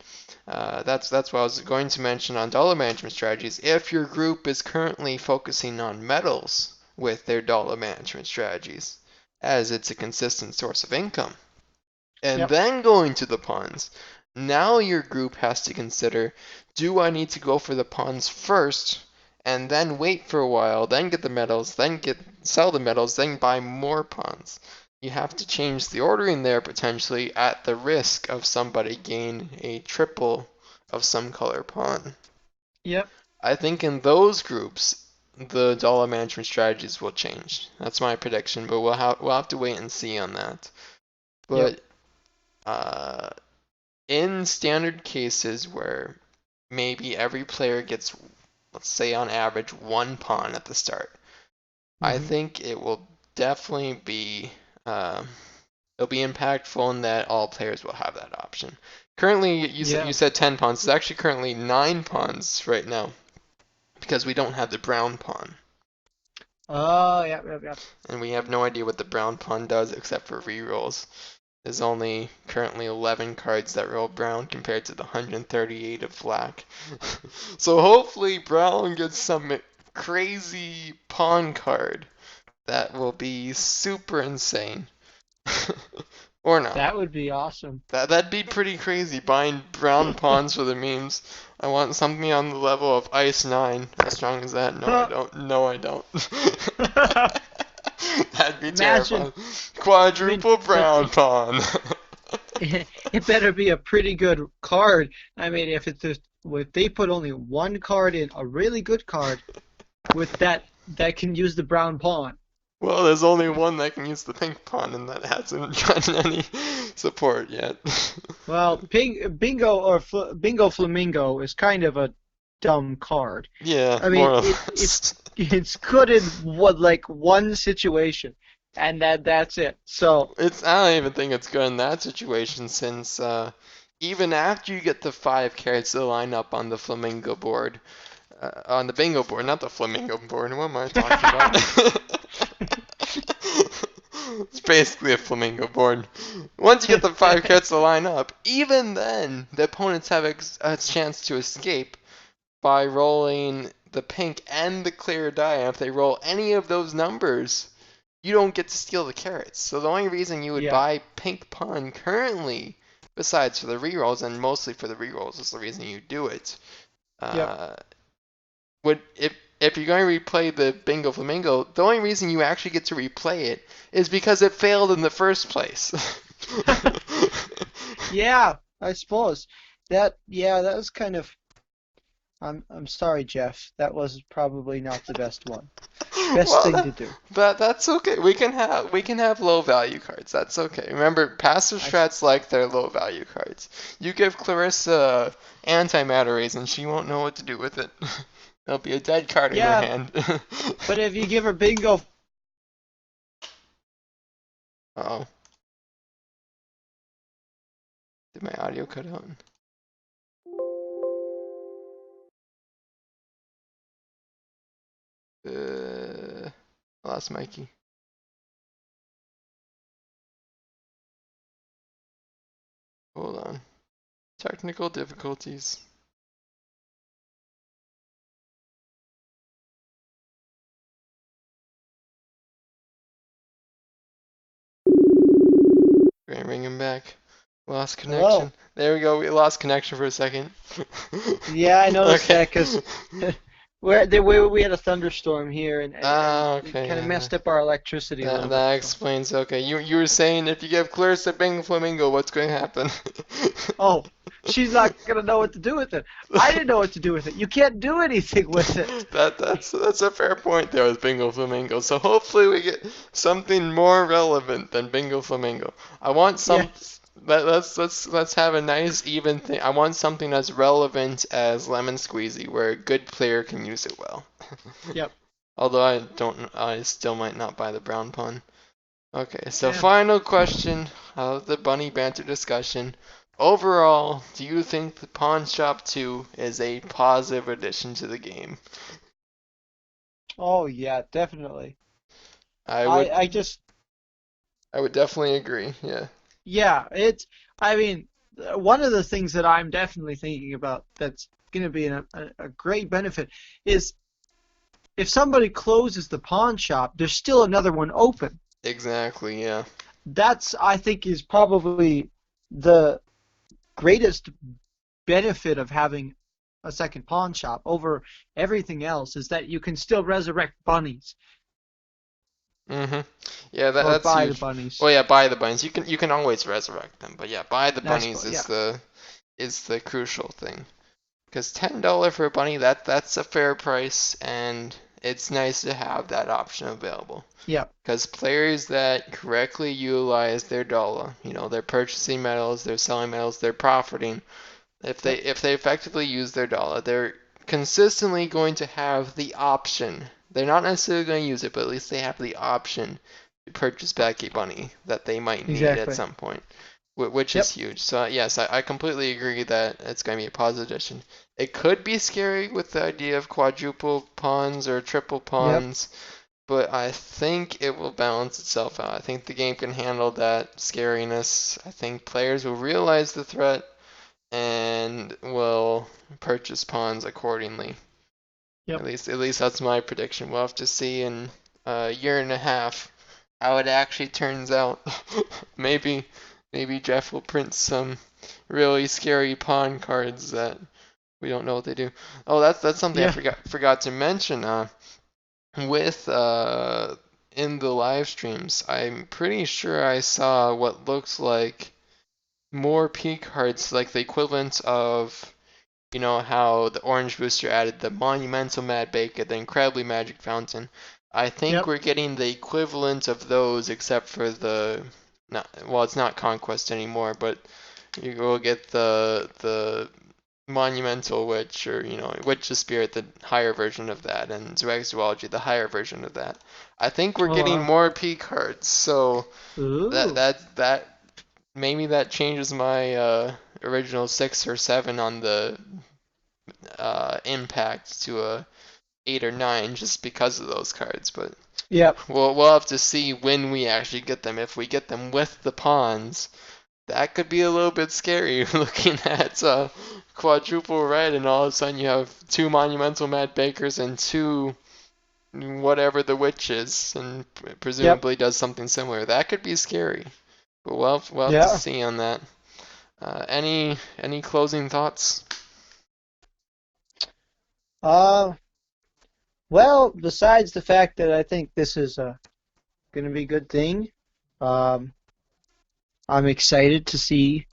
that's what I was going to mention on dollar management strategies. If your group is currently focusing on metals with their dollar management strategies, as it's a consistent source of income, and Yep. then going to the pawns, now your group has to consider, do I need to go for the pawns first and then wait for a while, then get the metals, then sell the metals, then buy more pawns? You have to change the ordering there potentially at the risk of somebody gain a triple of some color pawn. Yep. I think in those groups, the dollar management strategies will change. That's my prediction, but we'll have to wait and see on that. Yep. But uh, in standard cases where maybe every player gets, let's say on average, one pawn at the start, I Hmm. think it will definitely be uh, it'll be impactful in that all players will have that option. Currently, you Yeah. said 10 pawns. It's actually currently 9 pawns right now because we don't have the brown pawn, Oh, yep, yep, yep. and we have no idea what the brown pawn does except for rerolls. There's only currently 11 cards that roll brown compared to the 138 of black. So hopefully Brown gets some crazy pawn card that will be super insane. Or not. That would be awesome. That'd be pretty crazy, buying brown pawns for the memes. I want something on the level of Ice 9. As strong as that? No, I don't. No, I don't. That'd be Imagine, terrifying. I mean, Quadruple but brown pawn. it better be a pretty good card. I mean, if they put only one card in, a really good card with that can use the brown pawn. Well, there's only one that can use the pink pawn, and that hasn't gotten any support yet. Well, bingo flamingo is kind of a dumb card. Yeah, I more mean, or it's less. it's good in what like one situation, and that's it. So I don't even think it's good in that situation since even after you get the 5 carrots to line up on the flamingo board, on the bingo board, not the flamingo board. What am I talking about? It's basically a flamingo board. Once you get the 5 carrots to line up, even then, the opponents have a chance to escape by rolling the pink and the clear die. And if they roll any of those numbers, you don't get to steal the carrots. So the only reason you would yeah, buy pink pawn currently, besides for the rerolls and mostly for the rerolls, is the reason you do it. yep, Uh, would if you're going to replay the Bingo Flamingo, the only reason you actually get to replay it is because it failed in the first place. yeah. I suppose that was kind of. I'm sorry, Jeff. That was probably not the best one. Best Well, thing to do. that's okay. We can have low value cards. That's okay. Remember, passive I strats like their low value cards. You give Clarissa antimatter rays and she won't know what to do with it. There'll be a dead card in her Yeah, hand. but if you give her bingo, Oh, did my audio cut out? I lost Mikey. Hold on. Technical difficulties. We're gonna bring him back. Lost connection. hello. There we go. We lost connection for a second. Yeah, I noticed Okay. that because we had a thunderstorm here, and Ah, it okay, kind of yeah. messed up our electricity a That little bit. that So, explains. Okay, you were saying if you give Clarissa Bing Flamingo, what's going to happen? oh, she's not gonna know what to do with it. I didn't know what to do with it. You can't do anything with it. That's a fair point there with Bingo Flamingo. So hopefully we get something more relevant than Bingo Flamingo. I want Yeah, Let's have a nice even thing. I want something as relevant as lemon squeezy, where a good player can use it well. Yep. Although I still might not buy the brown pun. Okay, so Yeah. final question of the bunny banter discussion. Overall, do you think the Pawn Shop 2 is a positive addition to the game? Oh yeah, definitely. I I would I just I would definitely agree. Yeah. yeah, it's I mean one of the things that I'm definitely thinking about that's going to be a great benefit is if somebody closes the pawn shop, there's still another one open. Exactly, yeah. That's I think is probably the greatest benefit of having a second pawn shop over everything else is that you can still resurrect bunnies Mhm. Yeah, or that's buy the huge. bunnies. Well, yeah, buy the bunnies. You can always resurrect them, but yeah, buy the I bunnies suppose, yeah, is the crucial thing. Because $10 for a bunny, that's a fair price, and it's nice to have that option available. yeah, Because players that correctly utilize their dollar, they're purchasing metals, they're selling metals, they're profiting. If they yep, if they effectively use their dollar, they're consistently going to have the option. They're not necessarily going to use it, but at least they have the option to purchase back a bunny that they might need at exactly. some point, which is Yep, huge. So yes, I completely agree that it's going to be a positive addition. It could be scary with the idea of quadruple pawns or triple yep, pawns, but I think it will balance itself out. I think the game can handle that scariness. I think players will realize the threat and will purchase pawns accordingly. yep. At least that's my prediction. We'll have to see in a year and a half how it actually turns out. maybe maybe Jeff will print some really scary pawn cards that we don't know what they do. Oh, that's something I Yeah. forgot to mention. With in the live streams, I'm pretty sure I saw what looks like more P cards, like the equivalent of how the orange booster added the monumental Mad Baker, the incredibly magic fountain. I think Yep. we're getting the equivalent of those, except for the not well, it's not conquest anymore, but you will get the monumental witch or witch of spirit, the higher version of that, and zoology, the higher version of that. I think we're Oh getting wow. more P cards, so Ooh. that maybe that changes my original 6 or 7 on the impact to a 8 or 9 just because of those cards. But Yep. we'll have to see when we actually get them. If we get them with the pawns, that could be a little bit scary. Looking at quadruple red, and all of a sudden you have 2 monumental Mad Bakers and 2 whatever the witch is, and Yep. presumably does something similar. That could be scary. But we'll have to Yeah. see on that. Any closing thoughts? Uh, well, besides the fact that I think this is going to be a good thing, um, I'm excited to see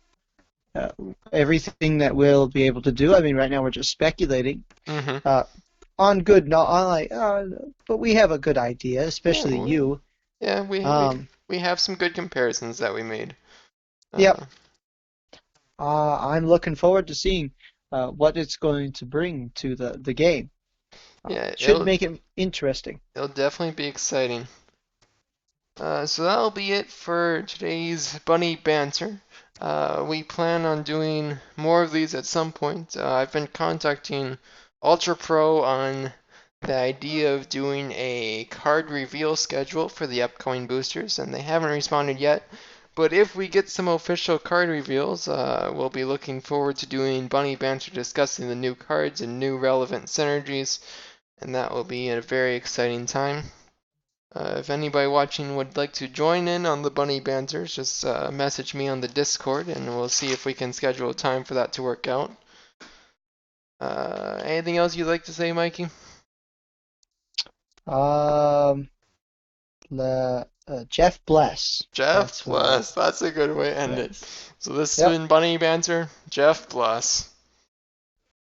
uh, everything that we'll be able to do. I mean, right now we're just speculating Mm-hmm. uh, on good, not on like, but we have a good idea, Yeah, especially you. yeah, Um, we have some good comparisons that we made. yep. Uh, I'm looking forward to seeing what it's going to bring to the game. yeah, Should make it interesting. it'll definitely be exciting. So that'll be it for today's bunny banter. We plan on doing more of these at some point. I've been contacting Ultra Pro on the idea of doing a card reveal schedule for the upcoming boosters, and they haven't responded yet. But if we get some official card reveals, we'll be looking forward to doing Bunny Banter discussing the new cards and new relevant synergies, and that will be a very exciting time. If anybody watching would like to join in on the bunny banters, just message me on the Discord and we'll see if we can schedule a time for that to work out. Anything else you'd like to say, Mikey? Um, Jeff Bless. Jeff That's what I. Bless. That's a good way to end it. Yes. So this has Yep. been Bunny Banter. Jeff Bless.